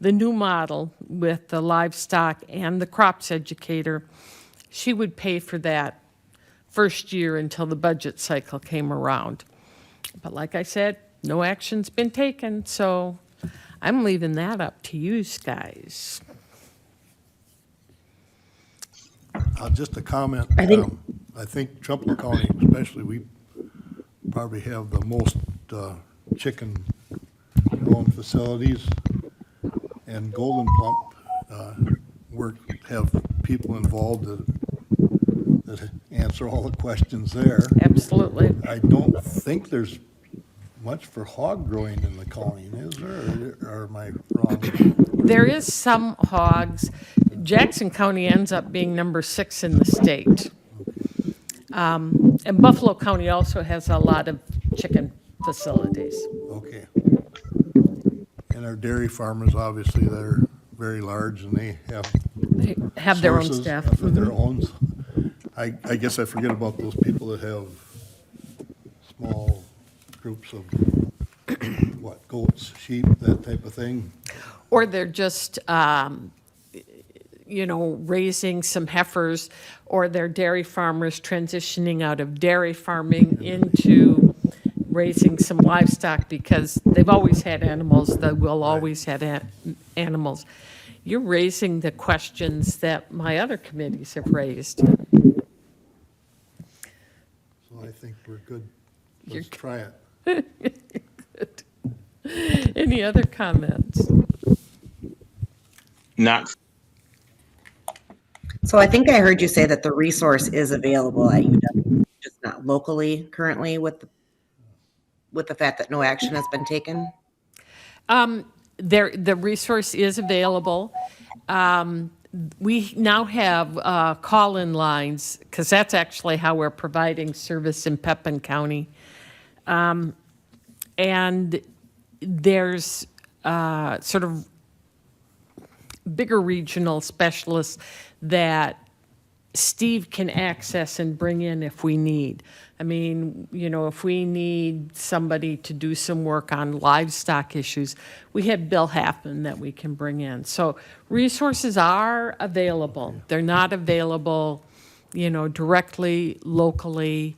the new model with the livestock and the crops educator, she would pay for that first year until the budget cycle came around. But like I said, no action's been taken, so I'm leaving that up to you guys. Just a comment. I think Trumpealeau County especially, we probably have the most chicken growing facilities, and Golden Plump have people involved that answer all the questions there. Absolutely. I don't think there's much for hog growing in the county, is there? Or am I wrong? There is some hogs. Jackson County ends up being number 6 in the state. And Buffalo County also has a lot of chicken facilities. Okay. And our dairy farmers, obviously, very large and they They have their own sources staff. of their own. I guess I forget about those people that have small groups of, what, goats, sheep, that type of thing. Or they're just, raising some heifers, or they're dairy farmers transitioning out of dairy farming into raising some livestock because they've always had animals, they will always have animals. You're raising the questions that my other committees have raised. So I think we're good. Let's try it. Any other comments? Not So I think I heard you say that the resource is available at UW, just not locally currently with the fact that no action has been taken. The resource is available. We now have call-in lines, because that's actually how we're providing service in Pepin County. And there's sort of bigger regional specialists that Steve can access and bring in if we need. I mean, if we need somebody to do some work on livestock issues, we have Bill Halfman that we can bring in. So resources are available. They're not available, directly, locally.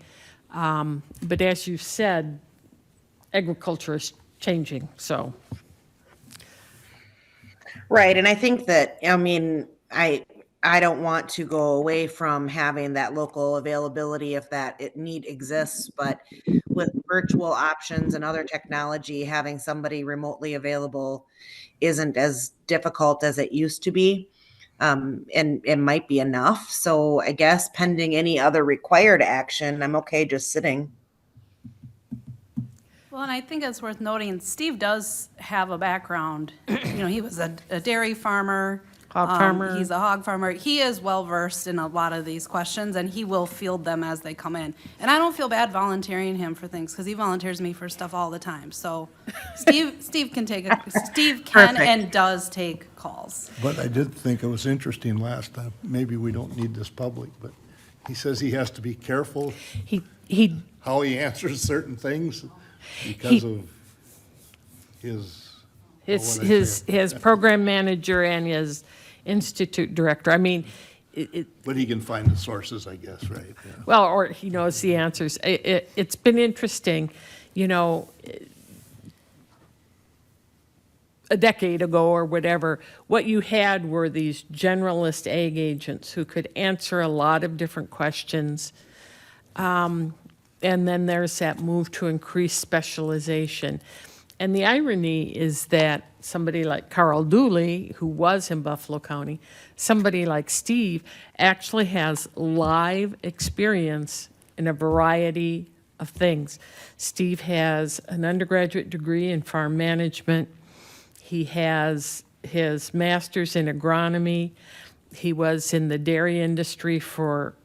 But as you said, agriculture is changing, so. Right, and I think that, I don't want to go away from having that local availability if that need exists, but with virtual options and other technology, having somebody remotely available isn't as difficult as it used to be. And it might be enough. So I guess pending any other required action, I'm okay just sitting. Well, and I think it's worth noting, Steve does have a background. He was a dairy farmer. Hog farmer. He's a hog farmer. He is well-versed in a lot of these questions, and he will field them as they come in. And I don't feel bad volunteering him for things, because he volunteers me for stuff all the time. So Steve can Perfect. and does take calls. But I did think it was interesting last time, maybe we don't need this public, but he says he has to be careful He how he answers certain things because of his program manager and his institute director. I mean, But he can find the sources, I guess, right? Yeah. well, or he knows the answers. It's been interesting, a decade ago or whatever, what you had were these generalist ag agents who could answer a lot of different questions. And then there's that move to increase specialization. And the irony is that somebody like Carl Dooley, who was in Buffalo County, somebody like Steve, actually has live experience in a variety of things. Steve has an undergraduate degree in farm management. He has his master's in agronomy. He was in the dairy industry for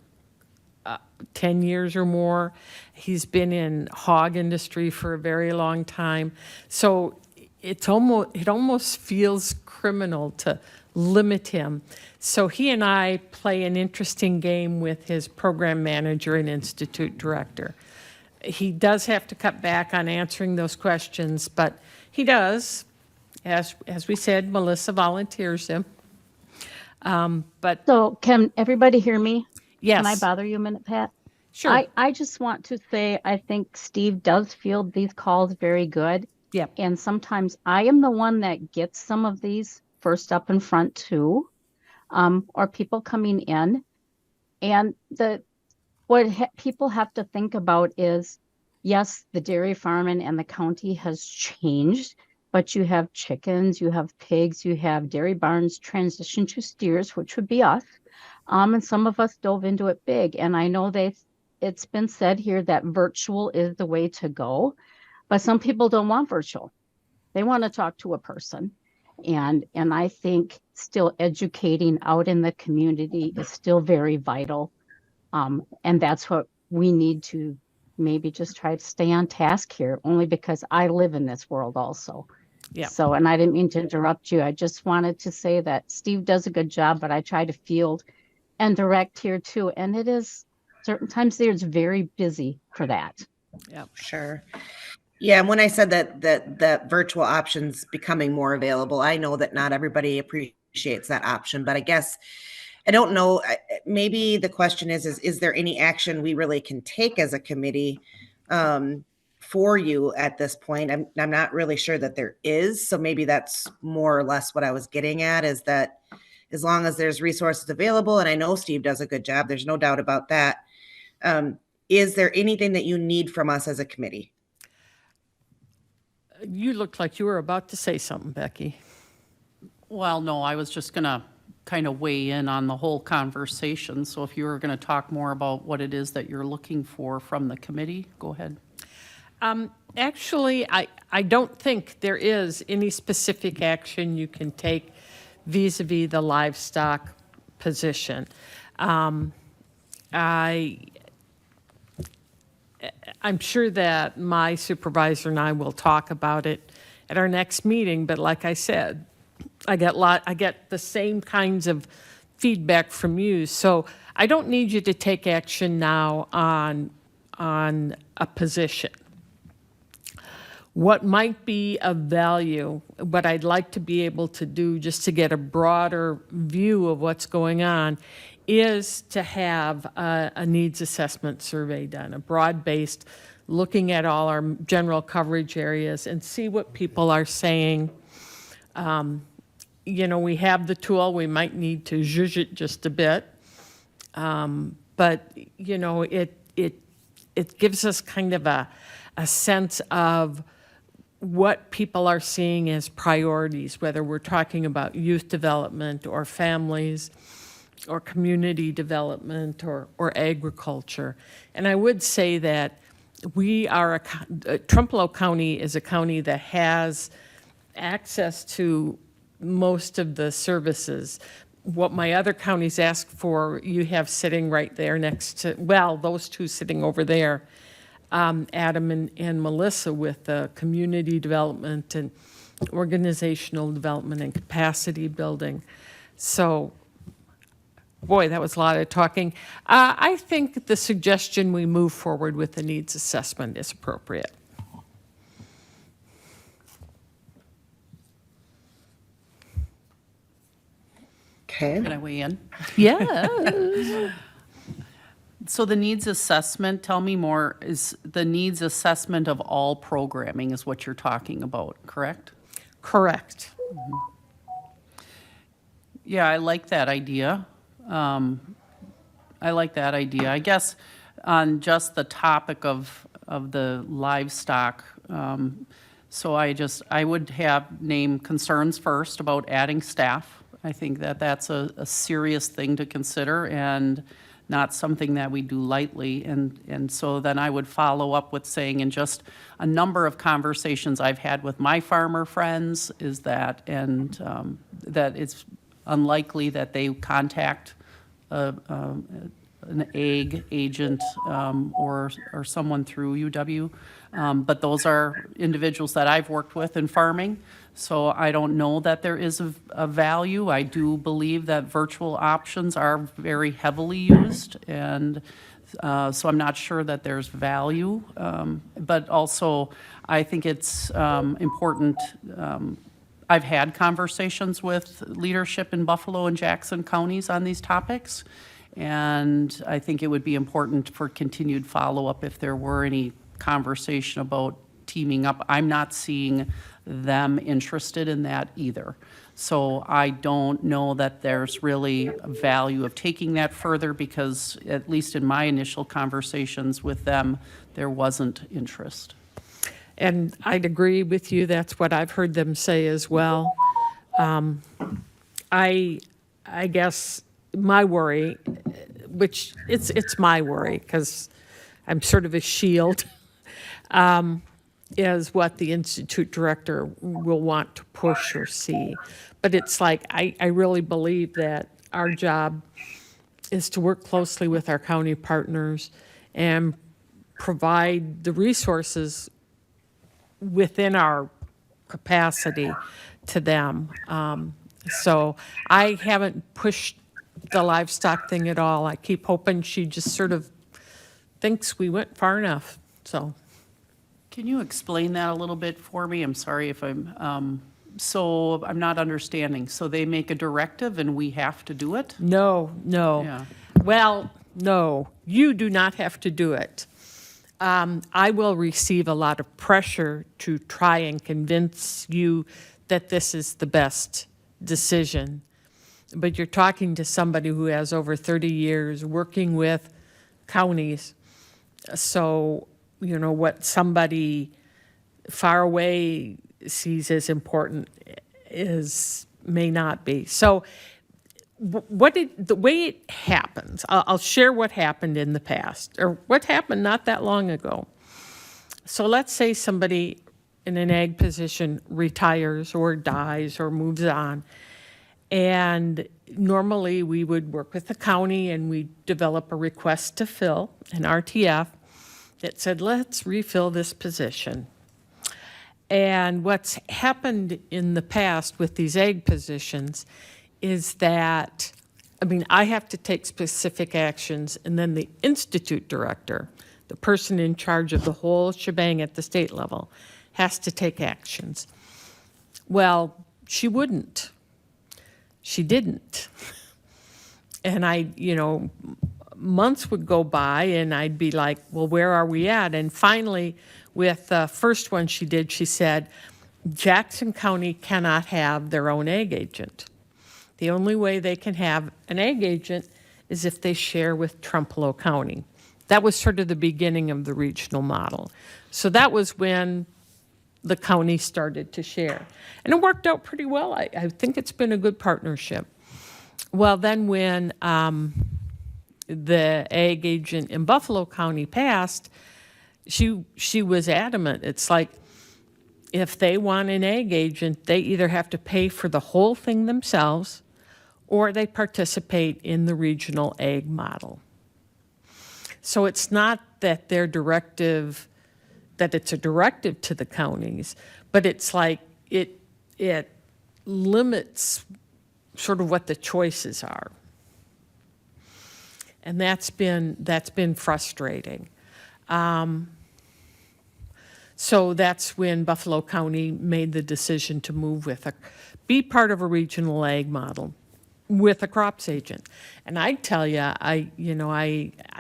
10 years or more. He's been in hog industry for a very long time. So it almost feels criminal to limit him. So he and I play an interesting game with his program manager and institute director. He does have to cut back on answering those questions, but he does. As we said, Melissa volunteers him. But So can everybody hear me? yes. Can I bother you a minute, Pat? Sure. I just want to say, I think Steve does field these calls very good. Yep. And sometimes I am the one that gets some of these first up in front too, or people coming in. And people have to think about is, yes, the dairy farming and the county has changed, but you have chickens, you have pigs, you have dairy barns transition to steers, which would be us. And some of us dove into it big. And I know it's been said here that virtual is the way to go, but some people don't want virtual. They want to talk to a person. And I think still educating out in the community is still very vital. And that's what we need to maybe just try to stay on task here, only because I live in this world also. Yeah. So, and I didn't mean to interrupt you. I just wanted to say that Steve does a good job, but I try to field and direct here too. And it is certain times there's very busy for that. Sure. Yeah, and when I said that virtual options becoming more available, I know that not everybody appreciates that option, but I guess I don't know. Maybe the question is there any action we really can take as a committee for you at this point? I'm not really sure that there is. So maybe that's more or less what I was getting at, is that as long as there's resources available, and I know Steve does a good job, there's no doubt about that. Is there anything that you need from us as a committee? You looked like you were about to say something, Becky. Well, no, I was just gonna kind of weigh in on the whole conversation. So if you were gonna talk more about what it is that you're looking for from the committee, go ahead. Actually, I don't think there is any specific action you can take vis-a-vis the livestock position. I'm sure that my supervisor and I will talk about it at our next meeting, but like I said, I get the same kinds of feedback from you. So I don't need you to take action now on a position. What might be of value, what I'd like to be able to do just to get a broader view of what's going on, is to have a needs assessment survey done, a broad-based, looking at all our general coverage areas and see what people are saying. You know, we have the tool, we might need to zhuzh it just a bit. But, you know, it gives us kind of a sense of what people are seeing as priorities, whether we're talking about youth development or families or community development or agriculture. And I would say that we are, Trempealeau County is a county that has access to most of the services. What my other counties ask for, you have sitting right there next to, well, those two sitting over there, Adam and Melissa, with the community development and organizational development and capacity building. So, boy, that was a lot of talking. I think the suggestion we move forward with the needs assessment is appropriate. Okay. Can I weigh in? Yeah. So the needs assessment, tell me more, is the needs assessment of all programming is what you're talking about, correct? Correct. Yeah, I like that idea. I like that idea. I guess on just the topic of the livestock, so I would have name concerns first about adding staff. I think that that's a serious thing to consider and not something that we do lightly. And so then I would follow up with saying, in just a number of conversations I've had with my farmer friends, is that, and that it's unlikely that they contact an ag agent or someone through UW. But those are individuals that I've worked with in farming. So I don't know that there is a value. I do believe that virtual options are very heavily used, and so I'm not sure that there's value. But also, I think it's important. I've had conversations with leadership in Buffalo and Jackson counties on these topics, and I think it would be important for continued follow-up if there were any conversation about teaming up. I'm not seeing them interested in that either. So I don't know that there's really a value of taking that further, because at least in my initial conversations with them, there wasn't interest. And I'd agree with you. That's what I've heard them say as well. I guess my worry, which it's my worry because I'm sort of a shield, is what the institute director will want to push or see. But it's like, I really believe that our job is to work closely with our county partners and provide the resources within our capacity to them. So I haven't pushed the livestock thing at all. I keep hoping she just sort of thinks we went far enough, so. Can you explain that a little bit for me? I'm sorry if so I'm not understanding. So they make a directive and we have to do it? No, no. Yeah. Well, no, you do not have to do it. I will receive a lot of pressure to try and convince you that this is the best decision. But you're talking to somebody who has over 30 years working with counties. So, you know, what somebody far away sees as important may not be. So the way it happens, I'll share what happened in the past, or what happened not that long ago. So let's say somebody in an ag position retires or dies or moves on. And normally we would work with the county and we develop a request to fill, an RTF, that said, let's refill this position. And what's happened in the past with these ag positions is that, I mean, I have to take specific actions, and then the institute director, the person in charge of the whole shebang at the state level, has to take actions. Well, she wouldn't. She didn't. And months would go by and I'd be like, well, where are we at? And finally, with the first one she did, she said, Jackson County cannot have their own ag agent. The only way they can have an ag agent is if they share with Trempealeau County. That was sort of the beginning of the regional model. So that was when the county started to share. And it worked out pretty well. I think it's been a good partnership. Well, then when the ag agent in Buffalo County passed, she was adamant. It's like, if they want an ag agent, they either have to pay for the whole thing themselves or they participate in the regional ag model. So it's not that their directive, that it's a directive to the counties, but it's like it limits sort of what the choices are. And that's been frustrating. So that's when Buffalo County made the decision to move be part of a regional ag model with a crops agent. And I tell you, I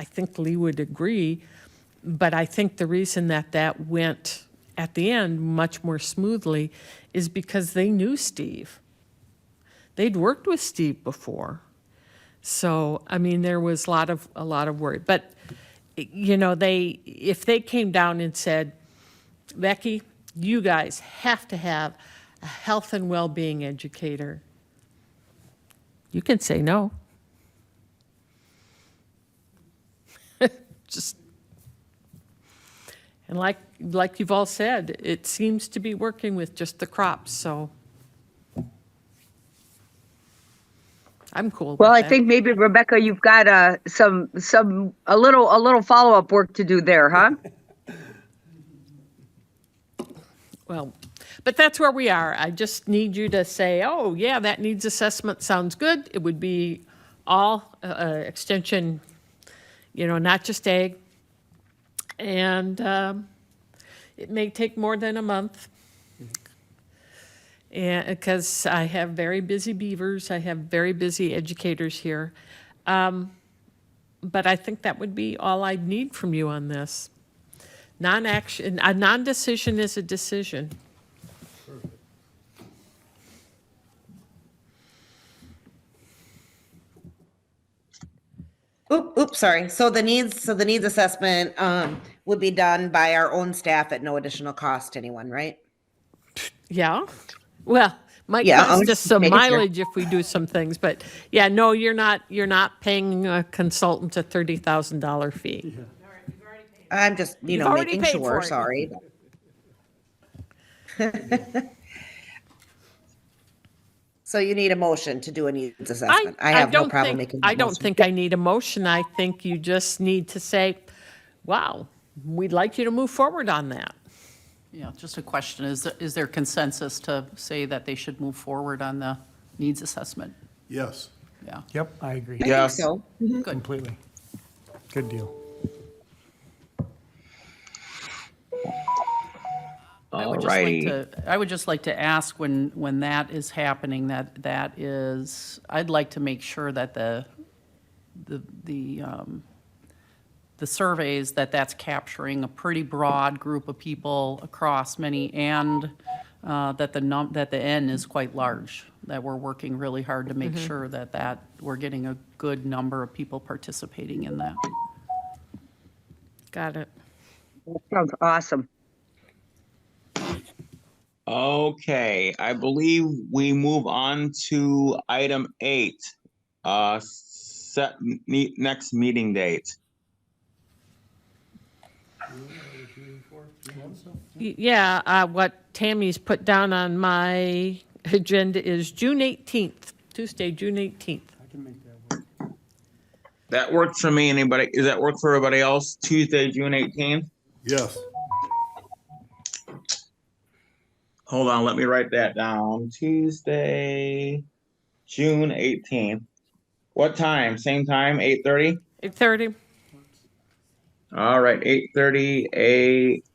think Lee would agree, but I think the reason that went at the end much more smoothly is because they knew Steve. They'd worked with Steve before. So, I mean, there was a lot of worry. But, if they came down and said, Becky, you guys have to have a health and well-being educator, you can say no. And like you've all said, it seems to be working with just the crops, so I'm cool with Well, I that. think maybe Rebecca, you've got a little follow-up work to do there, huh? Well, but that's where we are. I just need you to say, oh, yeah, that needs assessment sounds good. It would be all extension, not just ag. And it may take more than a month. And because I have very busy beavers, I have very busy educators here. But I think that would be all I'd need from you on this. Non-action, a non-decision is a decision. Oops, sorry. So the needs assessment would be done by our own staff at no additional cost to anyone, right? Yeah. Well, might Yeah, cost I'm us some making sure. mileage if we do some things, but yeah, no, you're not paying a consultant a $30,000 fee. I'm just, You've already making paid sure, for it. sorry. So you need a motion to do a needs assessment. I have no problem making that I don't motion. think I need a motion. I think you just need to say, wow, we'd like you to move forward on that. Yeah, just a question. Is there consensus to say that they should move forward on the needs assessment? Yes. Yeah, Yep, I agree. I think Yes. so. Completely. Good deal. I would just like Alrighty. to, I would just like to ask when that is happening, that is, I'd like to make sure that the surveys, that's capturing a pretty broad group of people across many, and that the N is quite large, that we're working really hard to make sure that we're getting a good number of people participating in that. Got it. That sounds awesome. Okay, I believe we move on to item 8. Set next meeting date. Yeah, what Tammy's put down on my agenda is June 18th, Tuesday, June 18th. I can make that work. That works for me. Anybody? Does that work for everybody else? Tuesday, June 18th? Yes. Hold on, let me write that down. Tuesday, June 18th. What time? Same time, 8:30? 8:30. All right, 8:30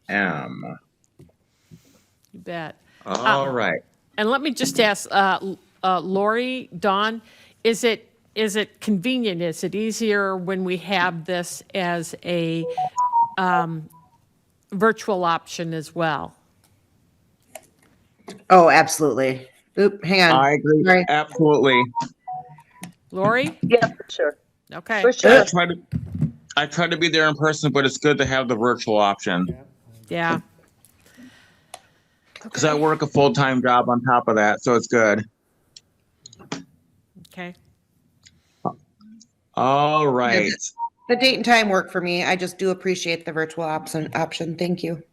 a.m. You bet. All right. And let me just ask, Lori, Dawn, is it convenient? Is it easier when we have this as a virtual option as well? Oh, absolutely. Oop, hang on. I agree. Sorry. Absolutely. Lori? Yeah, for sure. Okay. For sure. I try to be there in person, but it's good to have the virtual option Yeah. because I work a full-time job on top of that, so it's good. Okay. All right. The date and time work for me. I just do appreciate the virtual option. Thank you.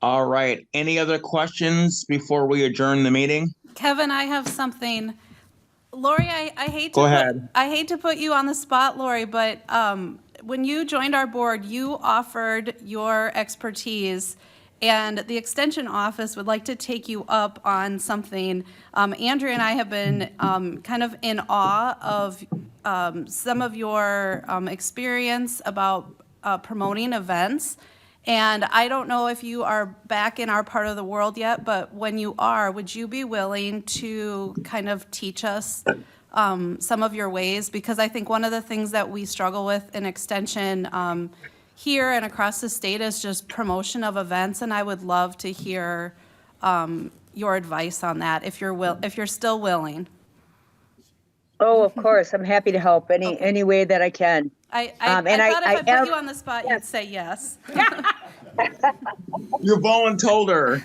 All right. Any other questions before we adjourn the meeting? Kevin, I have something. Lori, I hate to Go ahead. I hate to put you on the spot, Lori, but when you joined our board, you offered your expertise, and the Extension Office would like to take you up on something. Andrea and I have been kind of in awe of some of your experience about promoting events. And I don't know if you are back in our part of the world yet, but when you are, would you be willing to kind of teach us some of your ways? Because I think one of the things that we struggle with in Extension here and across the state is just promotion of events, and I would love to hear your advice on that if you're still willing. Oh, of course. I'm happy to help any way that I can. I And thought if I put am- you on the spot, you'd say yes. You voluntold her.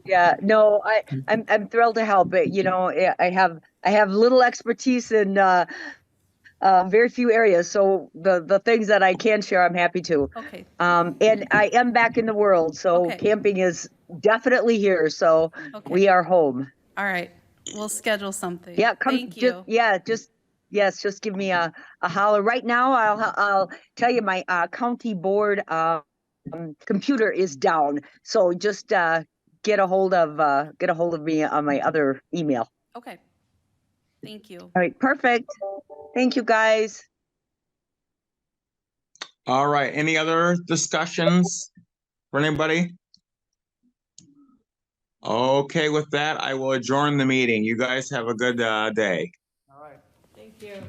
Yeah, no, I'm thrilled to help. But I have little expertise in very few areas. So the things that I can share, I'm happy to. Okay. And I am back in the world, so Okay. camping is definitely here. So Okay. we are home. All right. We'll schedule something. Yeah, come. Thank you. Just give me a holler. Right now, I'll tell you my county board computer is down. So just get a hold of me on my other email. Okay. Thank you. All right, perfect. Thank you, guys. All right. Any other discussions for anybody? Okay, with that, I will adjourn the meeting. You guys have a good day. All right. Thank you.